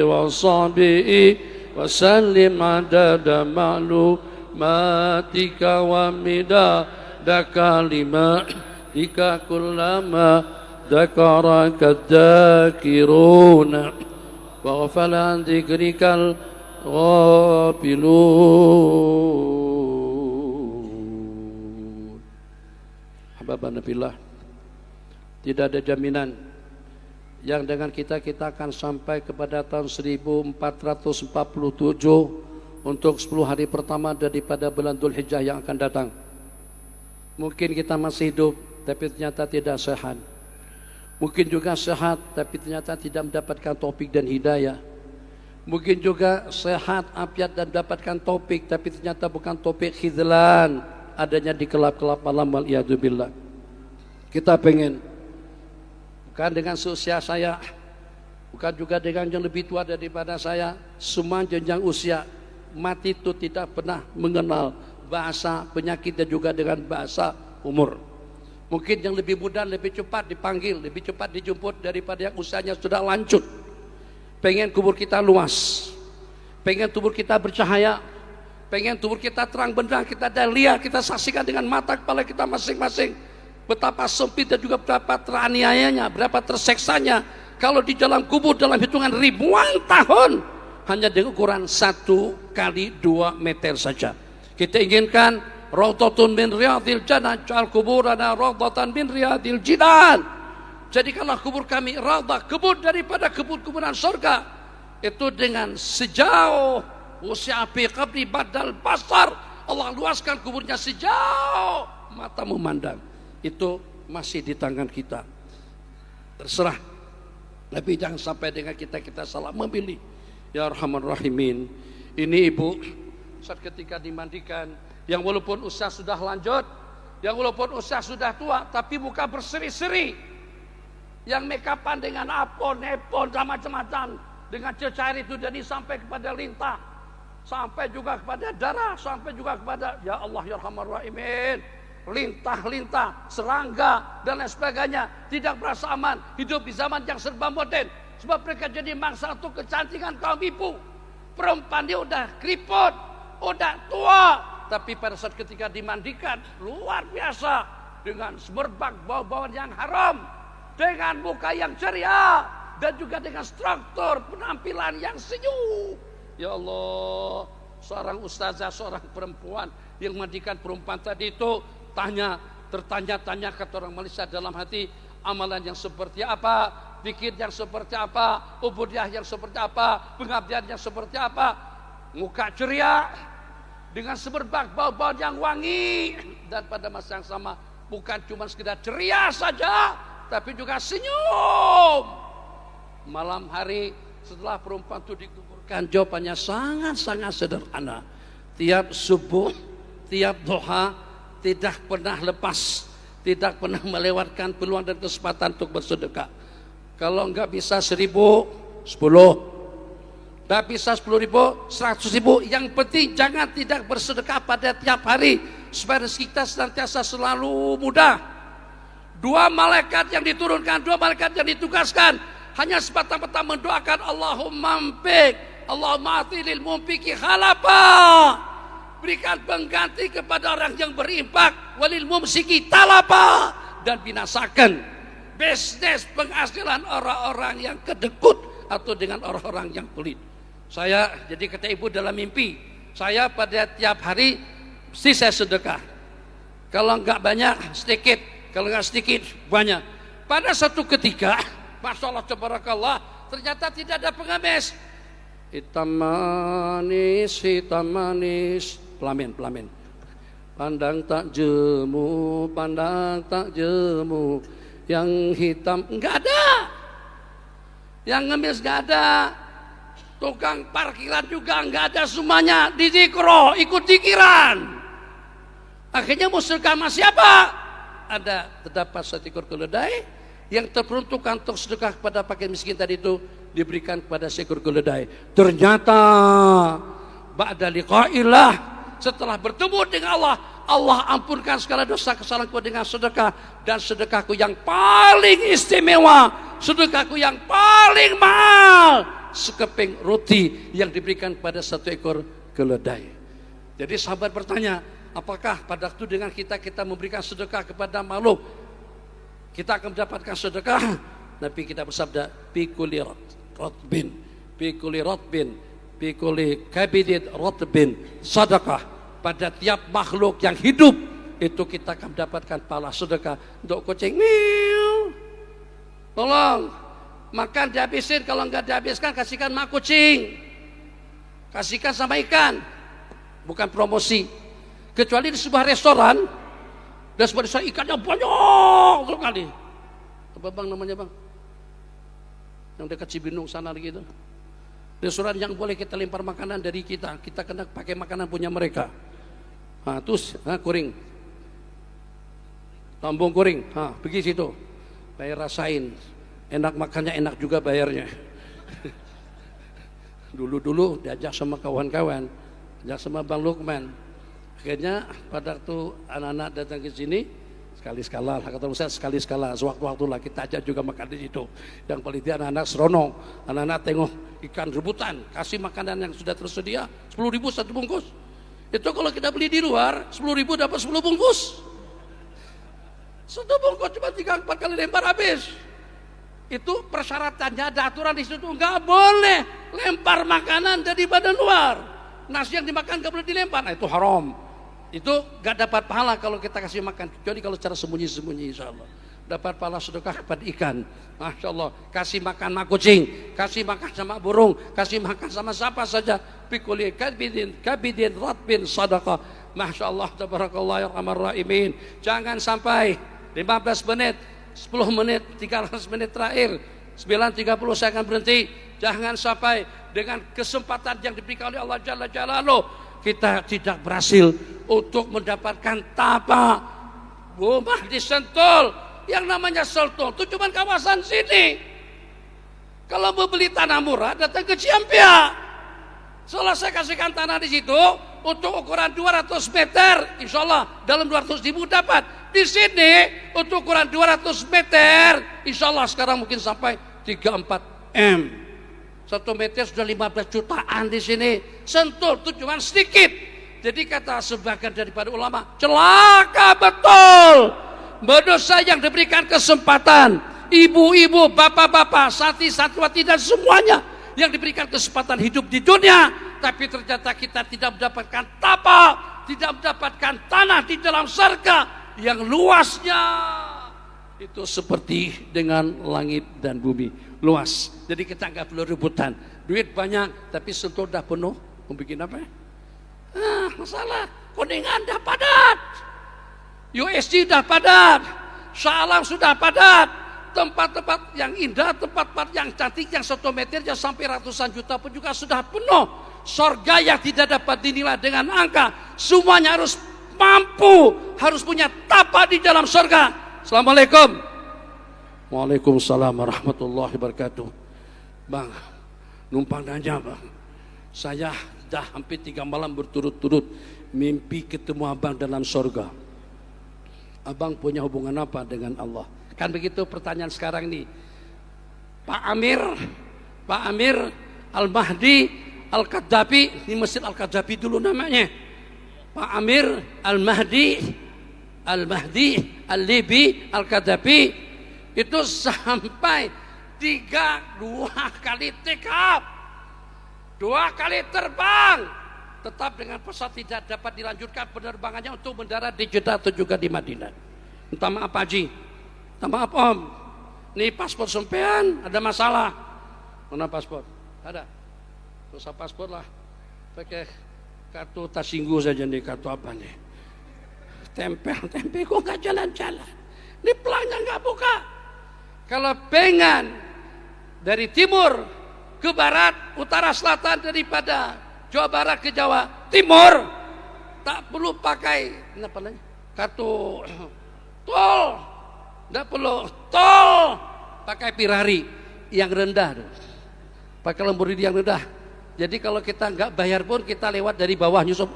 وصحبه وسلم عدد معلوماتك ومداد كلماتك كلما ذكرك الذاكرون وغفل عن ذكرك الغافلون. Ahbabana billah, tidak ada jaminan yang dengan kita akan sampai kepada tahun 1447 untuk 10 hari pertama daripada bulan Dzulhijjah yang akan datang. Mungkin kita masih hidup tapi ternyata tidak sehat. Mungkin juga sehat tapi ternyata tidak mendapatkan taufik dan hidayah. Mungkin juga sehat, afiat dan mendapatkan taufik tapi ternyata bukan taufik khidlan, adanya di kelap-kelap malam wal iyadu billah. Kita pengen bukan dengan seusia saya, bukan juga dengan yang lebih tua daripada saya, semua jenjang usia. Mati itu tidak pernah mengenal bahasa penyakit dan juga dengan bahasa umur. Mungkin yang lebih muda lebih cepat dipanggil, lebih cepat dijemput daripada yang usianya sudah lanjut. Pengen kubur kita luas, pengen kubur kita bercahaya, pengen kubur kita terang benderang, kita lihat, kita saksikan dengan mata kepala kita masing-masing. Betapa sempit dan juga berapa teraniayanya, berapa terseksanya kalau di dalam kubur dalam hitungan ribuan tahun hanya dengan ukuran 1 kali 2 meter saja. Kita inginkan raudhatun min riyadil jannah, ja'al kuburana raudhatan min riyadil jinan. Jadikanlah kubur kami raudhah, kebun daripada kebun-kebunan surga. Itu dengan sejauh usia fi qabri badal basar, Allah luaskan kuburnya sejauh mata memandang. Itu masih di tangan kita, terserah. Tapi jangan sampai dengan kita salah memilih. Ya Arhamar Rahimin, ini ibu saat ketika dimandikan, yang walaupun usia sudah lanjut, yang walaupun usia sudah tua, tapi muka berseri-seri, yang make upan dengan apon, nepon, dan macam-macam, dengan cecair itu jadi sampai kepada lintah, sampai juga kepada darah, sampai juga kepada, ya Allah ya Arhamar Rahimin, lintah-lintah, serangga, dan lain sebagainya. Tidak merasa aman, hidup di zaman yang serba modern. Sebab mereka jadi mangsa untuk kecantikan kaum ibu. Perempuan dia udah keriput, udah tua, tapi pada saat ketika dimandikan, luar biasa. Dengan semerbak bau-bauan yang haram, dengan muka yang ceria, dan juga dengan struktur penampilan yang senyum. Ya Allah, seorang ustazah, seorang perempuan yang mandikan perempuan tadi itu tertanya-tanya kata orang Malaysia dalam hati, amalan yang seperti apa, zikir yang seperti apa, ubudiyah yang seperti apa, pengabdian yang seperti apa. Muka ceria dengan semerbak bau-bauan yang wangi, dan pada masa yang sama bukan cuma sekedar ceria saja, tapi juga senyum. Malam hari setelah perempuan itu dikuburkan, jawabannya sangat-sangat sederhana. Tiap subuh, tiap duha, tidak pernah lepas, tidak pernah melewatkan peluang dan kesempatan untuk bersedekah. Kalau enggak bisa 1.000, 10. Enggak bisa 10.000, 100.000. Yang penting jangan tidak bersedekah pada tiap hari, supaya rezeki kita senantiasa selalu mudah. 2 malaikat yang diturunkan, 2 malaikat yang ditugaskan, hanya semata-mata mendoakan Allahumma mpik, Allahumma atilil mumpiki khalafa. Berikan pengganti kepada orang yang berimpak, walil mumsiki talapa, dan binasakan bisnis penghasilan orang-orang yang kedekut atau dengan orang-orang yang pelit. Saya jadi kata ibu dalam mimpi, saya pada tiap hari mesti saya sedekah. Kalau enggak banyak sedikit, kalau enggak sedikit banyak. Pada satu ketika, Masya Allah tabarakallah, ternyata tidak ada pengemis. Hitam manis, pelamin. Pandang tak jemu, yang hitam enggak ada, yang ngemis enggak ada, tukang parkiran juga enggak ada, semuanya dizikro, ikut zikiran. Akhirnya mau sedekah sama siapa? Ada terdapat 1 ekor keledai yang terperuntukkan untuk sedekah kepada fakir miskin tadi itu, diberikan kepada seekor keledai. Ternyata ba'da liqa'illah, setelah bertemu dengan Allah, Allah ampunkan segala dosa kesalahanku dengan sedekah, dan sedekahku yang paling istimewa, sedekahku yang paling mahal, sekeping roti yang diberikan pada 1 ekor keledai. Jadi sahabat bertanya, apakah pada waktu dengan kita memberikan sedekah kepada makhluk, kita akan mendapatkan sedekah? Nabi kita bersabda, pikuli rotbin, pikuli kabidid rotbin sedekah. Pada tiap makhluk yang hidup itu kita akan mendapatkan pahala sedekah. Untuk kucing, miau, tolong makan dihabisin, kalau enggak dihabiskan kasihkan mak kucing, kasihkan sama ikan. Bukan promosi, kecuali di sebuah restoran, dan sebuah restoran ikannya banyak sekali. Apa bang namanya bang? Yang dekat Cibinong sana gitu. Restoran yang boleh kita lempar makanan dari kita kena pakai makanan punya mereka. Terus kuring, lambung kuring, pergi situ, bayar rasain, enak makannya, enak juga bayarnya. Dulu diajak sama kawan-kawan, diajak sama Bang Lukman. Akhirnya pada waktu anak-anak datang ke sini, sekali-sekala, kata Ustaz, sekali-sekala, sewaktu-waktu lah kita ajak juga makan di situ. Yang paling tidak anak-anak seronok, anak-anak tengok ikan rebutan, kasih makanan yang sudah tersedia, 10.000 1 bungkus. Itu kalau kita beli di luar, 10.000 dapat 10 bungkus. 1 bungkus cuma 3-4 kali lempar habis. Itu persyaratannya, ada aturan di situ, nggak boleh lempar makanan dari badan luar. Nasi yang dimakan nggak boleh dilempar, itu haram. Itu nggak dapat pahala kalau kita kasih makan, kecuali kalau cara sembunyi-sembunyi, insya Allah dapat pahala sedekah kepada ikan. Masya Allah, kasih makan mak kucing, kasih makan sama burung, kasih makan sama siapa saja. Pikuli kabidin ratbin sadaqah. Masya Allah, tabarakallah ya rahman rahimin. Jangan sampai 15 menit, 10 menit, 13 menit terakhir, 9.30 saya akan berhenti. Jangan sampai dengan kesempatan yang diberikan oleh Allah Jalla Jalaluh kita tidak berhasil untuk mendapatkan tapak rumah di Sentul. Yang namanya Sentul itu cuma kawasan sini. Kalau mau beli tanah murah datang ke Ciampia. Setelah saya kasihkan tanah di situ, untuk ukuran 200 meter, insya Allah dalam 200.000 dapat. Di sini untuk ukuran 200 meter, insya Allah sekarang mungkin sampai 3-4 M. 1 meter sudah 15 jutaan di sini. Sentul itu cuma sedikit. Jadi kata sebagian daripada ulama, celaka betul manusia yang diberikan kesempatan, ibu-ibu, bapak-bapak, santri-santriwati dan semuanya yang diberikan kesempatan hidup di dunia, tapi ternyata kita tidak mendapatkan tapak, tidak mendapatkan tanah di dalam surga yang luasnya itu seperti dengan langit dan bumi, luas. Jadi kita nggak perlu rebutan. Duit banyak, tapi sentul dah penuh. Mau bikin apa? Masalah. Kuningan dah padat, USG dah padat, Shah Alam sudah padat. Tempat-tempat yang indah, tempat-tempat yang cantik, yang 1 meter yang sampai ratusan juta pun juga sudah penuh. Surga yang tidak dapat dinilai dengan angka, semuanya harus mampu, harus punya tapak di dalam surga. Assalamualaikum. Waalaikumsalam warahmatullahi wabarakatuh. Bang, numpang nanya bang, saya dah hampir 3 malam berturut-turut mimpi ketemu abang dalam surga. Abang punya hubungan apa dengan Allah? Kan begitu pertanyaan sekarang nih. Pak Amir Al-Mahdi Al-Qaddafi, ini Masjid Al-Qaddafi dulu namanya. Pak Amir Al-Mahdi Al-Libi Al-Qaddafi itu sampai 2 kali take off, 2 kali terbang, tetap dengan pesawat tidak dapat dilanjutkan penerbangannya untuk mendarat di Jeddah atau juga di Madinah. Minta maaf Pak Haji, minta maaf Om, ini paspor sampean ada masalah. Mana paspor? Ada. Terus paspor lah, pakai kartu Tasinggu saja nih, kartu apa nih? Tempel kok nggak jalan-jalan. Ini pelangnya nggak buka. Kalau pengen dari timur ke barat, utara, selatan, daripada Jawa Barat ke Jawa Timur, tak perlu pakai apa namanya, kartu tol, tidak perlu tol, pakai Pirari yang rendah, pakai Lamborghini yang rendah. Jadi kalau kita nggak bayar pun kita lewat dari bawah nyusup.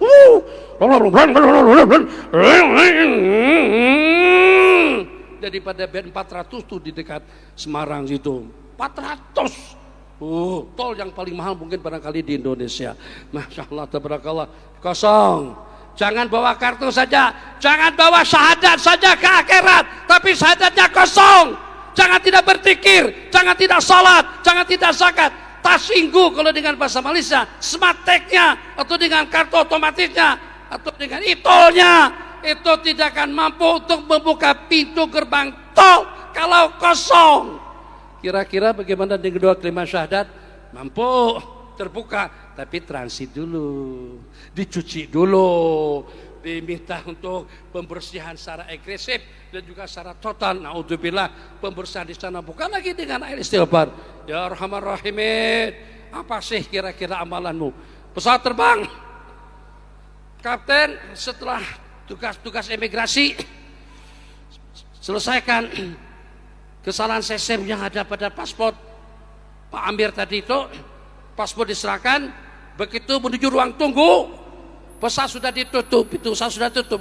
Daripada band 400 tuh di dekat Semarang situ. 400. Tol yang paling mahal mungkin barangkali di Indonesia. Masya Allah, tabarakallah. Kosong. Jangan bawa kartu saja, jangan bawa syahadat saja ke akhirat, tapi syahadatnya kosong. Jangan tidak berzikir, jangan tidak salat, jangan tidak zakat. Tasinggu kalau dengan bahasa Malaysia, smartteknya atau dengan kartu otomatisnya atau dengan itolnya, itu tidak akan mampu untuk membuka pintu gerbang tol kalau kosong. Kira-kira bagaimana dengan 2 kalimat syahadat? Mampu terbuka, tapi transit dulu, dicuci dulu, diminta untuk pembersihan secara agresif dan juga secara total. Naudzubillah, pembersihan di sana bukan lagi dengan air istighfar. Ya Rahman Rahimin, apa sih kira-kira amalanmu? Pesawat terbang, kapten setelah tugas imigrasi selesaikan kesalahan sistem yang ada pada paspor Pak Amir tadi itu. Paspor diserahkan, begitu menuju ruang tunggu, pesawat sudah ditutup,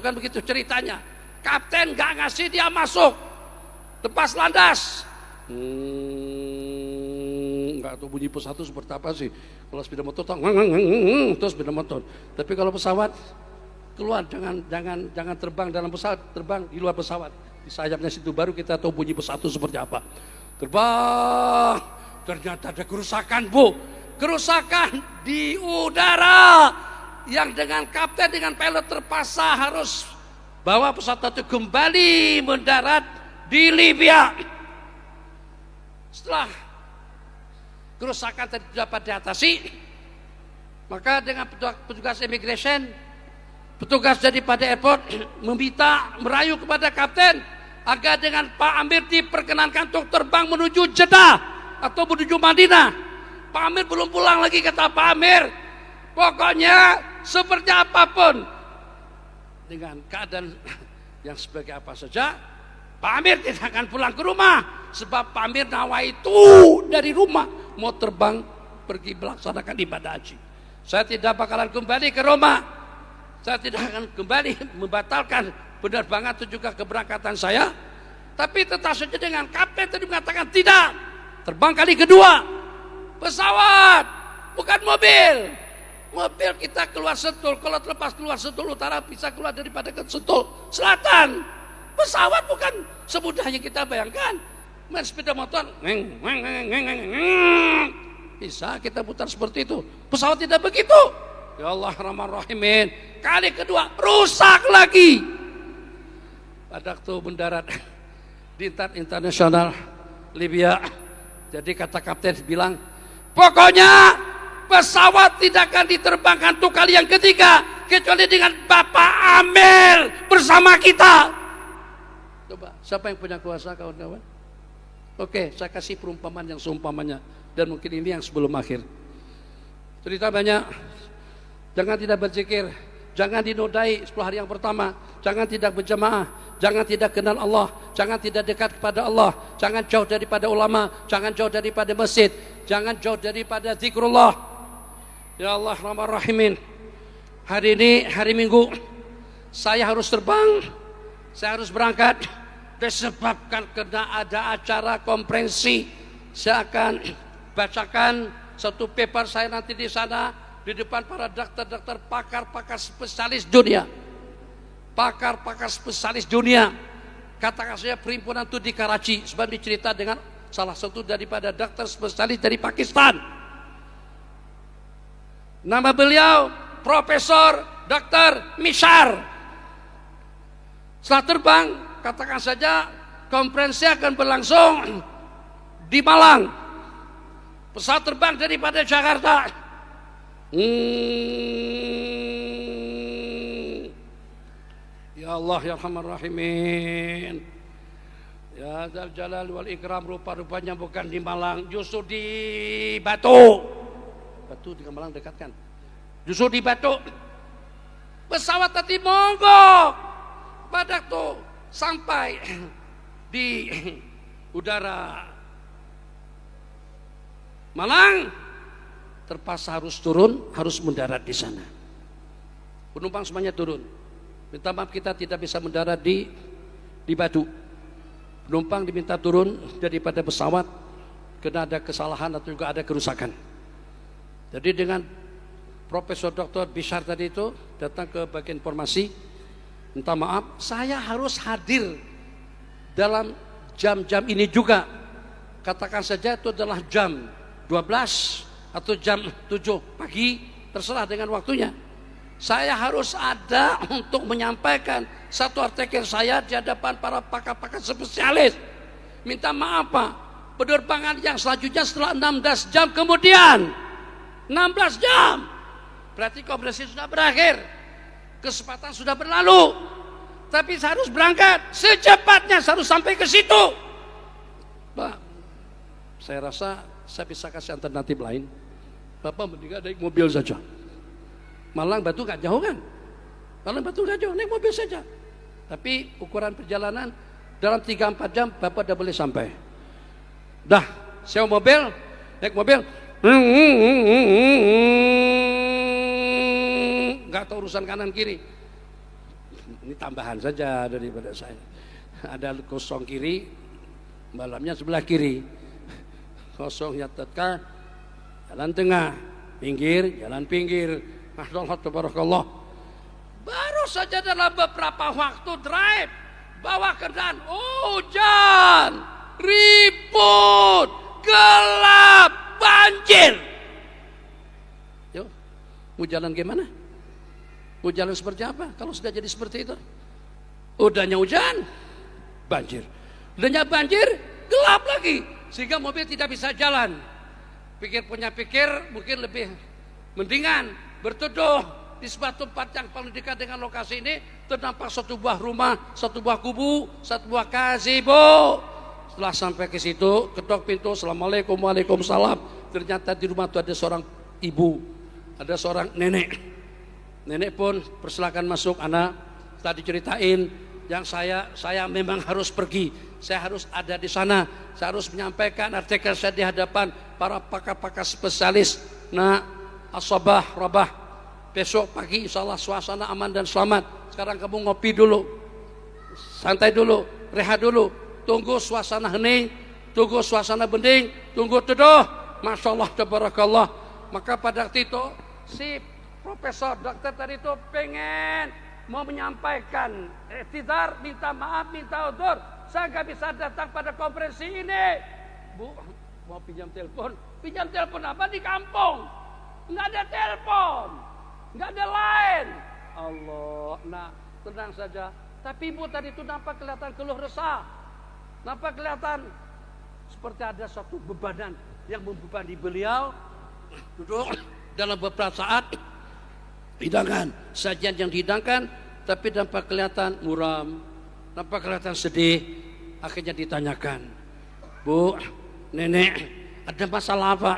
kan begitu ceritanya. Kapten gak ngasih dia masuk, lepas landas. Nggak tahu bunyi pesawat itu seperti apa sih. Kalau sepeda motor terus sepeda motor. Tapi kalau pesawat keluar, jangan terbang dalam pesawat, terbang di luar pesawat. Di sayapnya situ baru kita tahu bunyi pesawat itu seperti apa. Terbang, ternyata ada kerusakan Bu. Kerusakan di udara yang dengan kapten dengan pilot terpaksa harus bawa pesawat itu kembali mendarat di Libya. Setelah kerusakan tadi dapat diatasi, maka dengan petugas immigration, petugas daripada airport meminta, merayu kepada kapten agar dengan Pak Amir diperkenankan untuk terbang menuju Jeddah atau menuju Madinah. Pak Amir belum pulang lagi, kata Pak Amir. Pokoknya seperti apapun, dengan keadaan yang sebagai apa saja, Pak Amir tidak akan pulang ke rumah. Sebab Pak Amir nawa itu dari rumah mau terbang pergi melaksanakan ibadah haji. Saya tidak bakalan kembali ke rumah. Saya tidak akan kembali membatalkan penerbangan itu juga keberangkatan saya. Tapi tetap saja dengan kapten tadi mengatakan tidak. Terbang kali kedua. Pesawat, bukan mobil. Mobil kita keluar Sentul, kalau terlepas keluar Sentul Utara bisa keluar daripada ke Sentul Selatan. Pesawat bukan semudah yang kita bayangkan. Main sepeda motor, bisa kita putar seperti itu. Pesawat tidak begitu. Ya Allah Rahman Rahimin. Kali kedua rusak lagi. Pada waktu mendarat di internasional Libya, jadi kata kapten bilang, pokoknya pesawat tidak akan diterbangkan untuk kali yang ketiga kecuali dengan Bapak Amel bersama kita. Coba, siapa yang punya kuasa kawan-kawan? Oke, saya kasih perumpamaan yang seumpamanya, dan mungkin ini yang sebelum akhir. Cerita banyak. Jangan tidak berzikir, jangan dinodai 10 hari yang pertama, jangan tidak berjamaah, jangan tidak kenal Allah, jangan tidak dekat kepada Allah, jangan jauh daripada ulama, jangan jauh daripada masjid, jangan jauh daripada zikrullah. Ya Allah Rahman Rahimin. Hari ini hari Minggu, saya harus terbang, saya harus berangkat. Disebabkan kena ada acara konferensi, saya akan bacakan satu paper saya nanti di sana di depan para dokter-dokter, pakar-pakar spesialis dunia, pakar-pakar spesialis dunia. Katakan saya perhimpunan itu di Karachi, sebab dicerita dengan salah satu daripada dokter spesialis dari Pakistan. Nama beliau Profesor Dr. Mishar. Setelah terbang, katakan saja konferensi akan berlangsung di Malang. Pesawat terbang daripada Jakarta. Ya Allah ya Rahman Rahimin. Ya Dzal Jalal wal Ikram, rupa-rupanya bukan di Malang, justru di Batu. Batu dengan Malang dekat kan? Justru di Batu. Pesawat tadi monggok. Pada tuh sampai di udara Malang, terpaksa harus turun, harus mendarat di sana. Penumpang semuanya turun. Minta maaf kita tidak bisa mendarat di Batu. Penumpang diminta turun daripada pesawat karena ada kesalahan atau juga ada kerusakan. Jadi dengan Profesor Dr. Bishar tadi itu datang ke bagian informasi, minta maaf, saya harus hadir dalam jam-jam ini juga. Katakan saja itu adalah jam 12 atau jam 7 pagi, terserah dengan waktunya. Saya harus ada untuk menyampaikan satu artikel saya di hadapan para pakar-pakar spesialis. Minta maaf Pak, penerbangan yang selanjutnya setelah 16 jam kemudian. 16 jam. Berarti konferensi sudah berakhir. Kesempatan sudah berlalu, tapi saya harus berangkat secepatnya, saya harus sampai ke situ. Pak, saya rasa saya bisa kasih alternatif lain. Bapak mendingan naik mobil saja. Malang Batu nggak jauh kan? Malang Batu nggak jauh, naik mobil saja. Tapi ukuran perjalanan dalam 3-4 jam Bapak udah boleh sampai. Dah, sewa mobil, naik mobil. Nggak tahu urusan kanan kiri. Ini tambahan saja daripada saya. Ada kosong kiri, malamnya sebelah kiri. Kosongnya tekan, jalan tengah, pinggir, jalan pinggir. Masya Allah, tabarakallah. Baru saja dalam beberapa waktu drive, bawa kendaraan, hujan, ribut, gelap, banjir. Yuk, mau jalan gimana? Mau jalan seperti apa kalau sudah jadi seperti itu? Udahnya hujan, banjir. Udahnya banjir, gelap lagi. Sehingga mobil tidak bisa jalan. Pikir mungkin lebih mendingan berteduh di sebuah tempat yang paling dekat dengan lokasi ini. Ternampak satu buah rumah, satu buah kubu, satu buah gazebo. Setelah sampai ke situ, ketok pintu, assalamualaikum, waalaikumsalam. Ternyata di rumah itu ada seorang ibu, ada seorang nenek. Nenek pun persilakan masuk, anak. Tadi ceritain yang saya memang harus pergi. Saya harus ada di sana. Saya harus menyampaikan artikel saya di hadapan para pakar-pakar spesialis. Nah, asabah, rabah. Besok pagi insya Allah suasana aman dan selamat. Sekarang kamu ngopi dulu, santai dulu, rehat dulu, tunggu suasana hening, tunggu suasana bening, tunggu teduh. Masya Allah, tabarakallah. Maka pada waktu itu si profesor dokter tadi itu pengen mau menyampaikan iktidar, minta maaf, minta udzur, saya nggak bisa datang pada konferensi ini. Bu, mau pinjam telepon apa di kampung? Nggak ada telepon, nggak ada line. Allah, nah tenang saja. Tapi ibu tadi itu nampak kelihatan keluh resah, nampak kelihatan seperti ada suatu bebanan yang membebani beliau. Duduk dalam beberapa saat, hidangan, sajian yang dihidangkan, tapi nampak kelihatan muram, nampak kelihatan sedih. Akhirnya ditanyakan, Bu, nenek, ada masalah apa?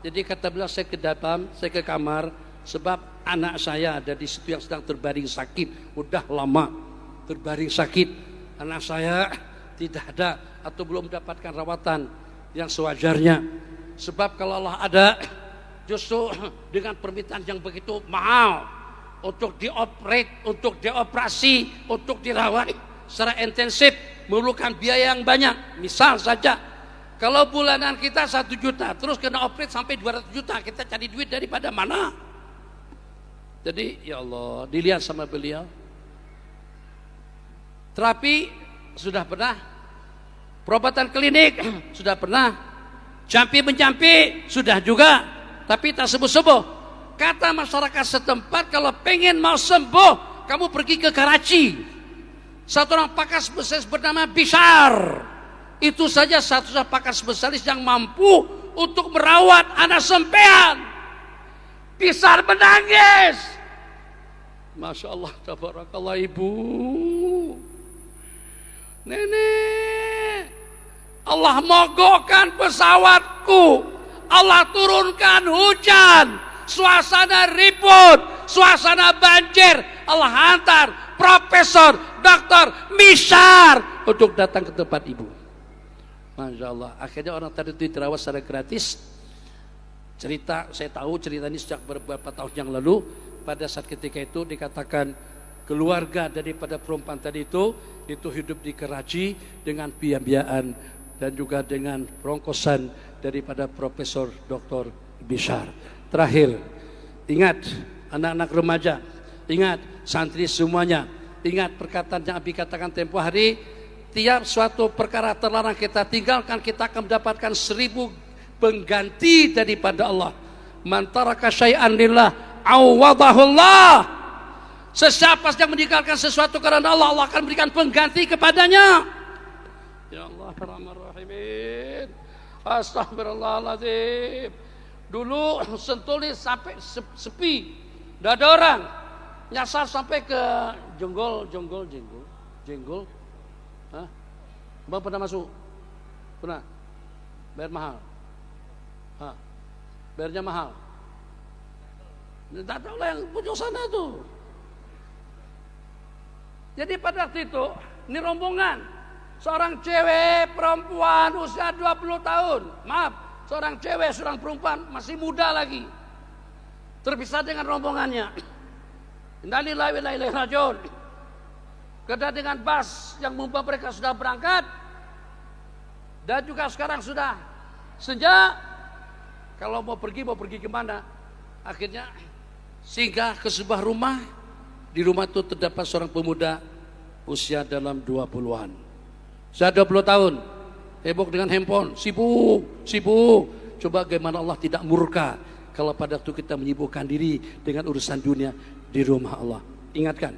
Jadi kata beliau, saya ke dalam, saya ke kamar, sebab anak saya ada di situ yang sedang terbaring sakit, udah lama terbaring sakit. Anak saya tidak ada atau belum mendapatkan rawatan yang sewajarnya. Sebab kalau Allah ada, justru dengan permintaan yang begitu mahal untuk dioperate, untuk dioperasi, untuk dirawat secara intensif, memerlukan biaya yang banyak. Misal saja, kalau bulanan kita 1 juta, terus kena operate sampai 200 juta, kita cari duit daripada mana? Jadi ya Allah, dilihat sama beliau. Terapi sudah pernah, perobatan klinik sudah pernah, jampi-menjampi sudah juga, tapi tak sembuh-sembuh. Kata masyarakat setempat, kalau pengen mau sembuh, kamu pergi ke Karachi. Satu orang pakar spesialis bernama Bishar. Itu saja satu-satunya pakar spesialis yang mampu untuk merawat anak sempean. Bishar menangis. Masya Allah, tabarakallah ibu. Nenek, Allah mogokkan pesawatku, Allah turunkan hujan, suasana ribut, suasana banjir, Allah hantar Profesor Dr. Bishar untuk datang ke tempat ibu. Masya Allah, akhirnya orang tadi itu dirawat secara gratis. Cerita, saya tahu cerita ini sejak beberapa tahun yang lalu. Pada saat ketika itu dikatakan keluarga daripada perempuan tadi itu hidup di Karachi dengan biayaan dan juga dengan rongkosan daripada Profesor Dr. Bishar. Terakhir, ingat anak-anak remaja, ingat santri semuanya, ingat perkataan yang Abi katakan tempo hari, tiap suatu perkara terlarang kita tinggalkan, kita akan mendapatkan 1000 pengganti daripada Allah. Man taraka syai'an lillah awadahullah. Sesiapa yang meninggalkan sesuatu karena Allah, Allah akan berikan pengganti kepadanya. Ya Allah, Rahman-Rahimin. Astagfirullahaladzim. Dulu Sentuli sampai sepi, tidak ada orang. Nyasar sampai ke Jenggol. Hah? Bang pernah masuk? Pernah? Bayar mahal? Hah? Bayarnya mahal? Tidak tahu lah yang punya sana tuh. Jadi pada waktu itu, ini rombongan, seorang cewek perempuan usia 20 tahun, maaf, seorang cewek, seorang perempuan masih muda lagi, terpisah dengan rombongannya. Innalillahi wa inna ilaihi raji'un. Karena dengan bus yang membawa mereka sudah berangkat, dan juga sekarang sudah senja. Kalau mau pergi kemana? Akhirnya singgah ke sebuah rumah. Di rumah itu terdapat seorang pemuda usia dalam 20-an. Sudah 20 tahun, heboh dengan handphone, sibuk. Coba bagaimana Allah tidak murka kalau pada waktu kita menyibukkan diri dengan urusan dunia di rumah Allah. Ingatkan.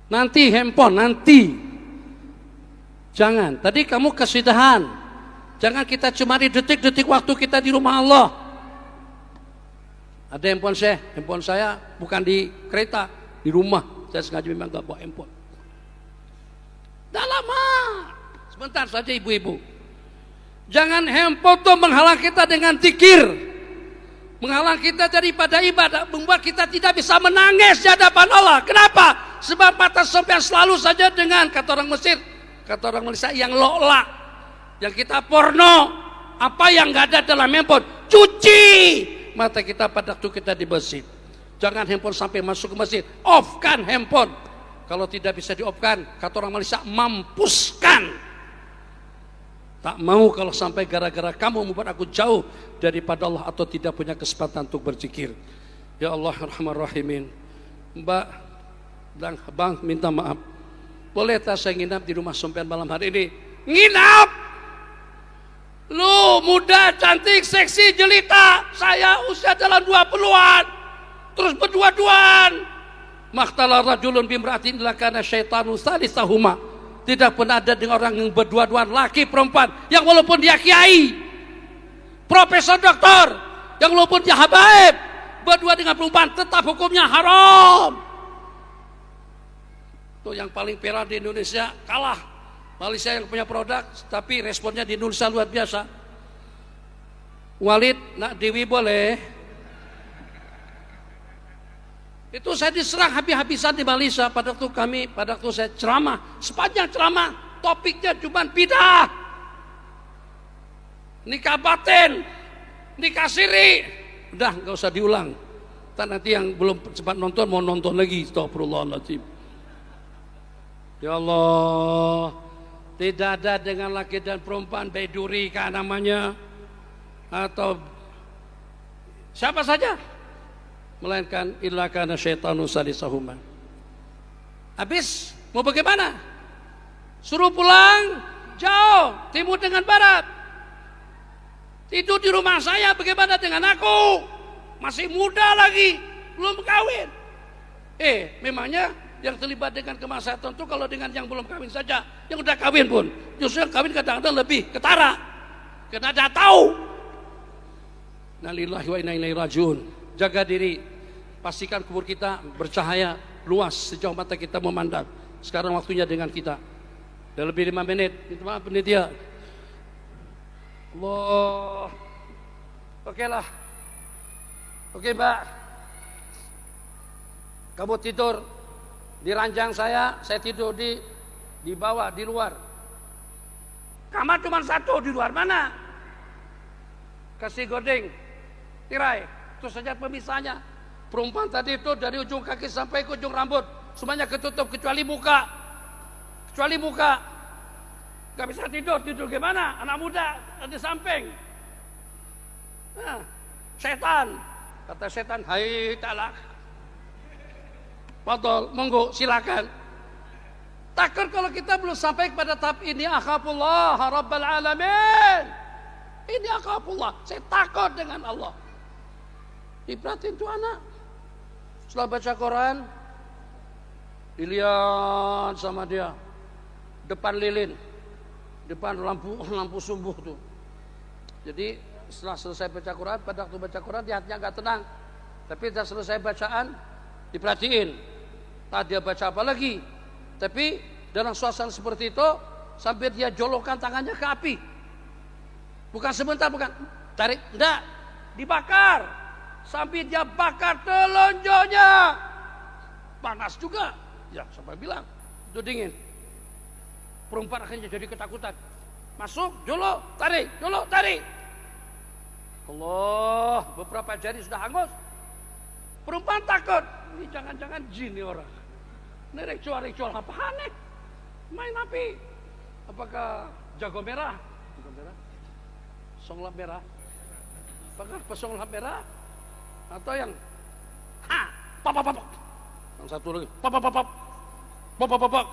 Nanti handphone, nanti. Jangan. Tadi kamu kesudahan. Jangan kita cuma di detik-detik waktu kita di rumah Allah. Ada handphone saya bukan di kereta, di rumah. Saya sengaja memang gak bawa handphone. Dah lama. Sebentar saja ibu-ibu. Jangan handphone itu menghalang kita dengan zikir, menghalang kita daripada ibadah, membuat kita tidak bisa menangis di hadapan Allah. Kenapa? Sebab mata sampai selalu saja dengan kata orang Mesir, kata orang Malaysia yang lo'la, yang kita porno. Apa yang gak ada dalam handphone, cuci. mata kita pada waktu kita di masjid. Jangan handphone sampai masuk ke masjid. Off-kan handphone. Kalau tidak bisa di-off-kan, kata orang Malaysia, mampuskan. Tak mau kalau sampai gara-gara kamu membuat aku jauh daripada Allah atau tidak punya kesempatan untuk berzikir. Ya Allah Rahman Rahimin. Mbak dan Bang minta maaf. Boleh tak saya nginap di rumah Sompian malam hari ini? Nginap! Lu muda, cantik, seksi, jelita. Saya usia dalam 20-an. Terus berdua-duaan. Maktala rajulun bimra'atin illa kana syaitanu salisahuma. Tidak pernah ada dengan orang yang berdua-duaan, laki perempuan, yang walaupun dia kiai, profesor doktor, yang walaupun dia habaib, berdua dengan perempuan tetap hukumnya haram. Itu yang paling viral di Indonesia, kalah Malaysia yang punya produk, tapi responnya di Indonesia luar biasa. Walid, nak Dewi boleh? Itu saya diserang habis-habisan di Malaysia pada waktu saya ceramah. Sepanjang ceramah topiknya cuma bidah, nikah batin, nikah siri. Udah nggak usah diulang. Nanti yang belum sempat nonton mau nonton lagi. Astagfirullahaladzim. Ya Allah, tidak ada dengan laki dan perempuan beduri kah namanya, atau siapa saja, melainkan illa kana syaitanu salisahuma. Habis mau bagaimana? Suruh pulang jauh, timur dengan barat. Tidur di rumah saya, bagaimana dengan aku? Masih muda lagi, belum kawin. Memangnya yang terlibat dengan kemaksiatan itu kalau dengan yang belum kawin saja, yang udah kawin pun justru yang kawin kadang-kadang lebih ketara karena dia tahu. Innalillahi wa inna ilaihi rajiun. Jaga diri, pastikan kubur kita bercahaya luas sejauh mata kita memandang. Sekarang waktunya dengan kita. Udah lebih 5 menit. Minta maaf penitia. Allah. Oke lah. Oke Mbak. Kamu tidur di ranjang saya tidur di bawah, di luar. Kamar cuma satu, di luar mana? Kasih goding, tirai, itu saja pemisahnya. Perempuan tadi itu dari ujung kaki sampai ke ujung rambut semuanya ketutup kecuali muka. Gak bisa tidur gimana? Anak muda di samping. Setan, kata setan, hai talak. Fadol, monggo silakan. Takut kalau kita belum sampai kepada tahap ini, akhafullah rabbal alamin. Ini akhafullah, saya takut dengan Allah. Diperhatiin tuh anak. Setelah baca Quran, dilihat sama dia. Depan lilin, depan lampu sumbuh tuh. Jadi setelah selesai baca Quran, pada waktu baca Quran dia hatinya gak tenang. Tapi setelah selesai bacaan, diperhatiin. Tak dia baca apa lagi. Tapi dalam suasana seperti itu, sampai dia jolokkan tangannya ke api. Bukan sebentar, bukan. Tarik, enggak. Dibakar. Sampai dia bakar telunjuknya. Panas juga. Ya, sampai bilang, itu dingin. Perempuan akhirnya jadi ketakutan. Masuk, jolok, tarik. Allah, beberapa jari sudah hangus. Perempuan takut. Ini jangan-jangan jin nih orang. Ini ritual apa aneh? Main api. Apakah jago merah? Songlap merah? Apakah pesonglap merah? Atau yang pap. Yang satu lagi pap.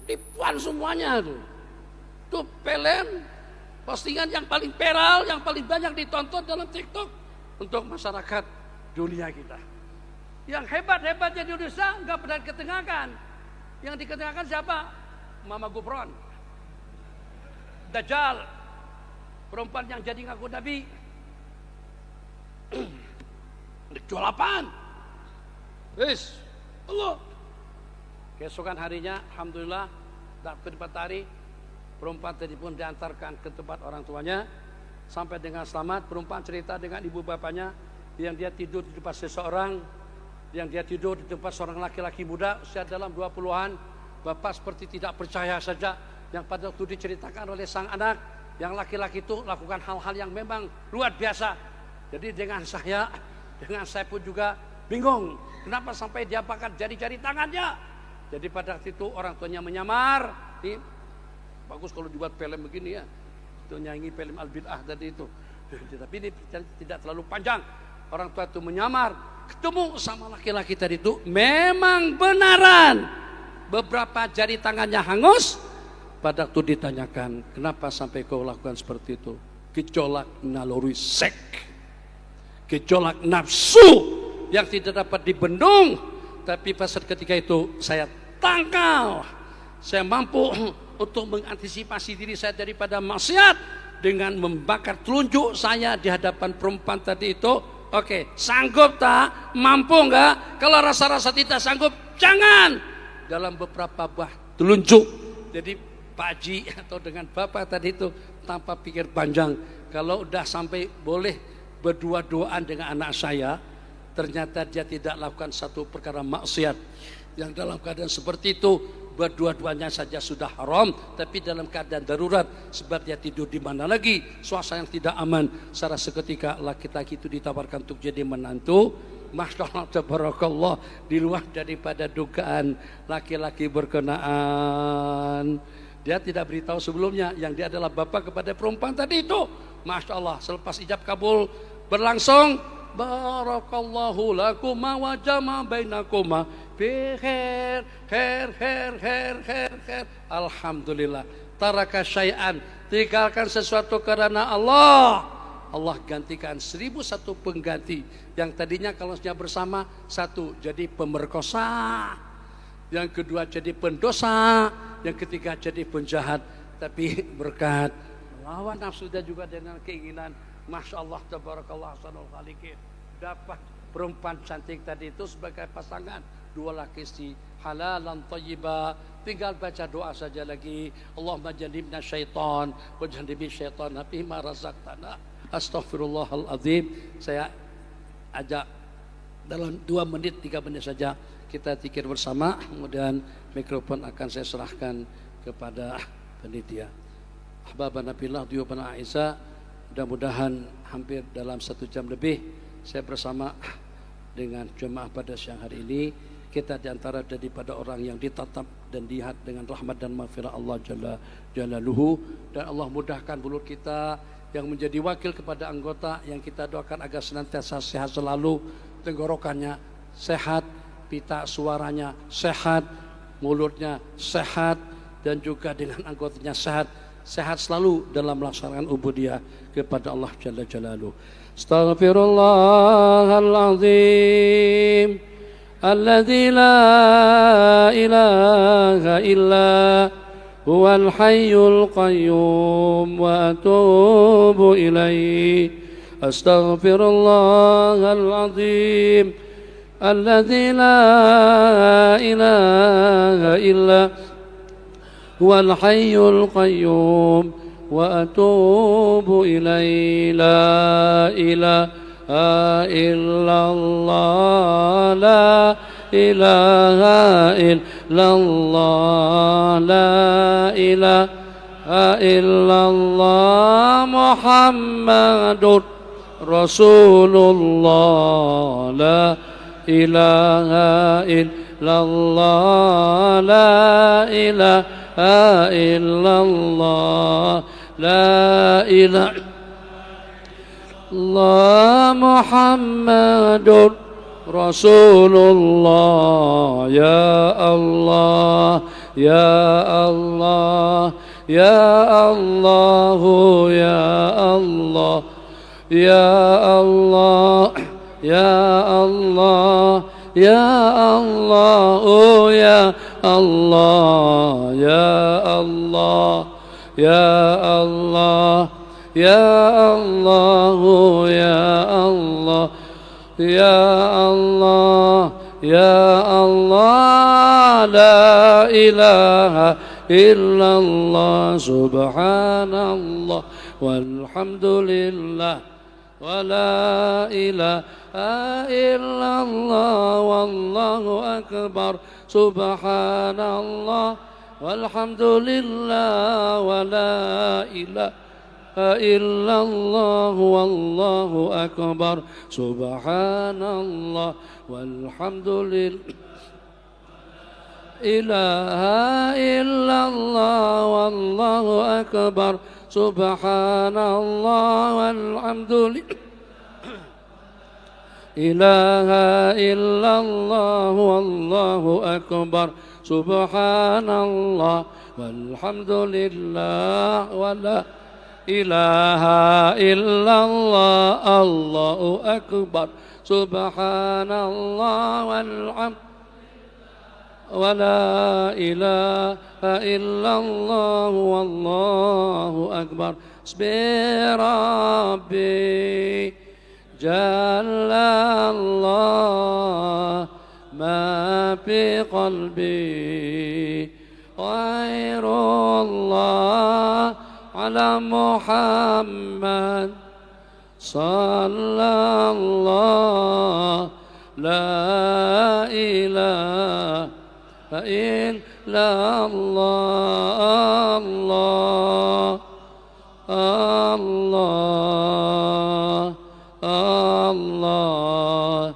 Dipuan semuanya tuh. Itu film postingan yang paling viral, yang paling banyak ditonton dalam TikTok untuk masyarakat dunia kita. Yang hebat-hebatnya di Indonesia nggak pernah diketengahkan. Yang diketengahkan siapa? Mama Gufron, Dajjal, perempuan yang jadi ngaku Nabi. Jual apaan? Wis, Allah. Keesokan harinya, alhamdulillah, tak berempat hari, perempuan tadi pun diantarkan ke tempat orang tuanya sampai dengan selamat. Perempuan cerita dengan ibu bapaknya yang dia tidur di tempat seseorang, yang dia tidur di tempat seorang laki-laki muda usia dalam 20-an. Bapak seperti tidak percaya saja yang pada waktu diceritakan oleh sang anak, yang laki-laki itu lakukan hal-hal yang memang luar biasa. Jadi dengan saya pun juga bingung. Kenapa sampai dia bakar jari-jari tangannya? Jadi pada waktu itu orang tuanya menyamar. Ini bagus kalau dibuat film begini ya. Itu nyanyi film Al-Bid'ah tadi itu. Tapi ini tidak terlalu panjang. Orang tua itu menyamar. Ketemu sama laki-laki tadi itu. Memang benaran. Beberapa jari tangannya hangus. Pada waktu ditanyakan, kenapa sampai kau lakukan seperti itu? Gejolak naluri seks. Gejolak nafsu yang tidak dapat dibendung. Tapi pada ketika itu saya tangkal. Saya mampu untuk mengantisipasi diri saya daripada maksiat dengan membakar telunjuk saya di hadapan perempuan tadi itu. Oke, sanggup tak? Mampu enggak? Kalau rasa-rasa tidak sanggup, jangan. Dalam beberapa buah telunjuk. Jadi Pak Haji atau dengan Bapak tadi itu tanpa pikir panjang. Kalau udah sampai boleh berdua-duaan dengan anak saya, ternyata dia tidak lakukan satu perkara maksiat. Yang dalam keadaan seperti itu, berdua-duanya saja sudah haram, tapi dalam keadaan darurat, sebab dia tidur di mana lagi, suasana yang tidak aman. Secara seketika laki-laki itu ditawarkan untuk jadi menantu. Masya Allah, tabarakallah, di luar daripada dugaan laki-laki berkenaan. Dia tidak beritahu sebelumnya, yang dia adalah bapak kepada perempuan tadi itu. Masya Allah, selepas ijab kabul berlangsung, barakallahu lakuma wa jama bainakuma fi khair. Alhamdulillah. Taraka syai'an, tinggalkan sesuatu karena Allah. Allah gantikan 1001 pengganti. Yang tadinya kalau bersama, satu jadi pemerkosa, yang kedua jadi pendosa, yang ketiga jadi penjahat. Tapi berkat melawan nafsu dan juga dengan keinginan, Masya Allah, tabarakallah, ahsanul khaliqin, dapat perempuan cantik tadi itu sebagai pasangan, dua laki istri, halalan thayyibah. Tinggal baca doa saja lagi. Allahumma jannibna syaitan wa jannibi syaitan fima razaqtana. Astaghfirullahaladzim. Saya ajak dalam 2 menit 3 menit saja kita zikir bersama. Kemudian mikrofon akan saya serahkan kepada panitia. Ahbabana fillah, diyubana Aisyah. Mudah-mudahan hampir dalam 1 jam lebih saya bersama dengan jemaah pada siang hari ini. Kita diantara daripada orang yang ditatap dan dilihat dengan rahmat dan maghfirah Allah Jalla Jalaluhu. Dan Allah mudahkan mulut kita yang menjadi wakil kepada anggota, yang kita doakan agar senantiasa sehat selalu, tenggorokannya sehat, pita suaranya sehat, mulutnya sehat, dan juga dengan anggotanya sehat. Sehat selalu dalam melaksanakan ubudiyah kepada Allah Jalla Jalaluhu. Astaghfirullahaladzim alladzi la ilaha illa huwal hayyul qayyum wa atubu ilaihi. Astaghfirullahaladzim alladzi la ilaha illa huwal hayyul qayyum wa atubu ilaihi. La ilaha illallah, la ilaha illallah, la ilaha illallah, Muhammadur Rasulullah. La ilaha illallah, la ilaha illallah, la ilaha illallah, Muhammadur Rasulullah. Ya Allah, ya Allah, ya Allah, ya Allah, ya Allah, ya Allah, ya Allah, oh ya Allah, ya Allah, ya Allah, ya Allah, oh ya Allah, ya Allah, ya Allah. La ilaha illallah, subhanallah, walhamdulillah, wa la ilaha illallah, wallahu akbar, subhanallah, walhamdulillah, wa la ilaha إلا الله والله أكبر سبحان الله والحمد لله إله إلا الله والله أكبر سبحان الله والحمد لله إله إلا الله والله أكبر سبحان الله والحمد لله ولا إله إلا الله الله أكبر سبحان الله والحمد ولا إله إلا الله والله أكبر حسبي ربي جل الله ما في قلبي غير الله على محمد صلى الله لا إله إلا الله الله الله الله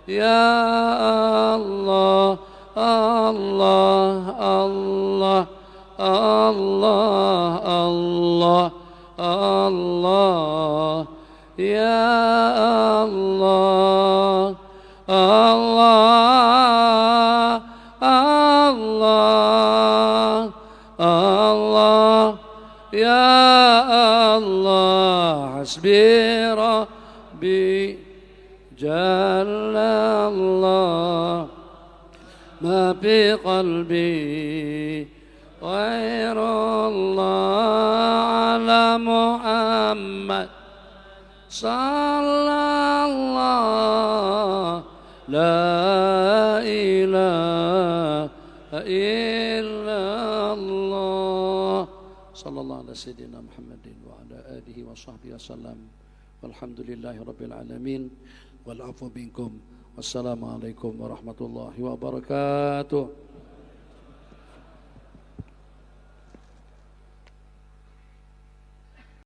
يا الله الله الله الله الله الله يا الله الله الله الله يا الله حسبي ربي جل الله ما في قلبي غير الله على محمد صلى الله لا إله إلا الله صلى الله على سيدنا محمد وعلى آله وصحبه وسلم والحمد لله رب العالمين والعفو منكم والسلام عليكم ورحمة الله وبركاته.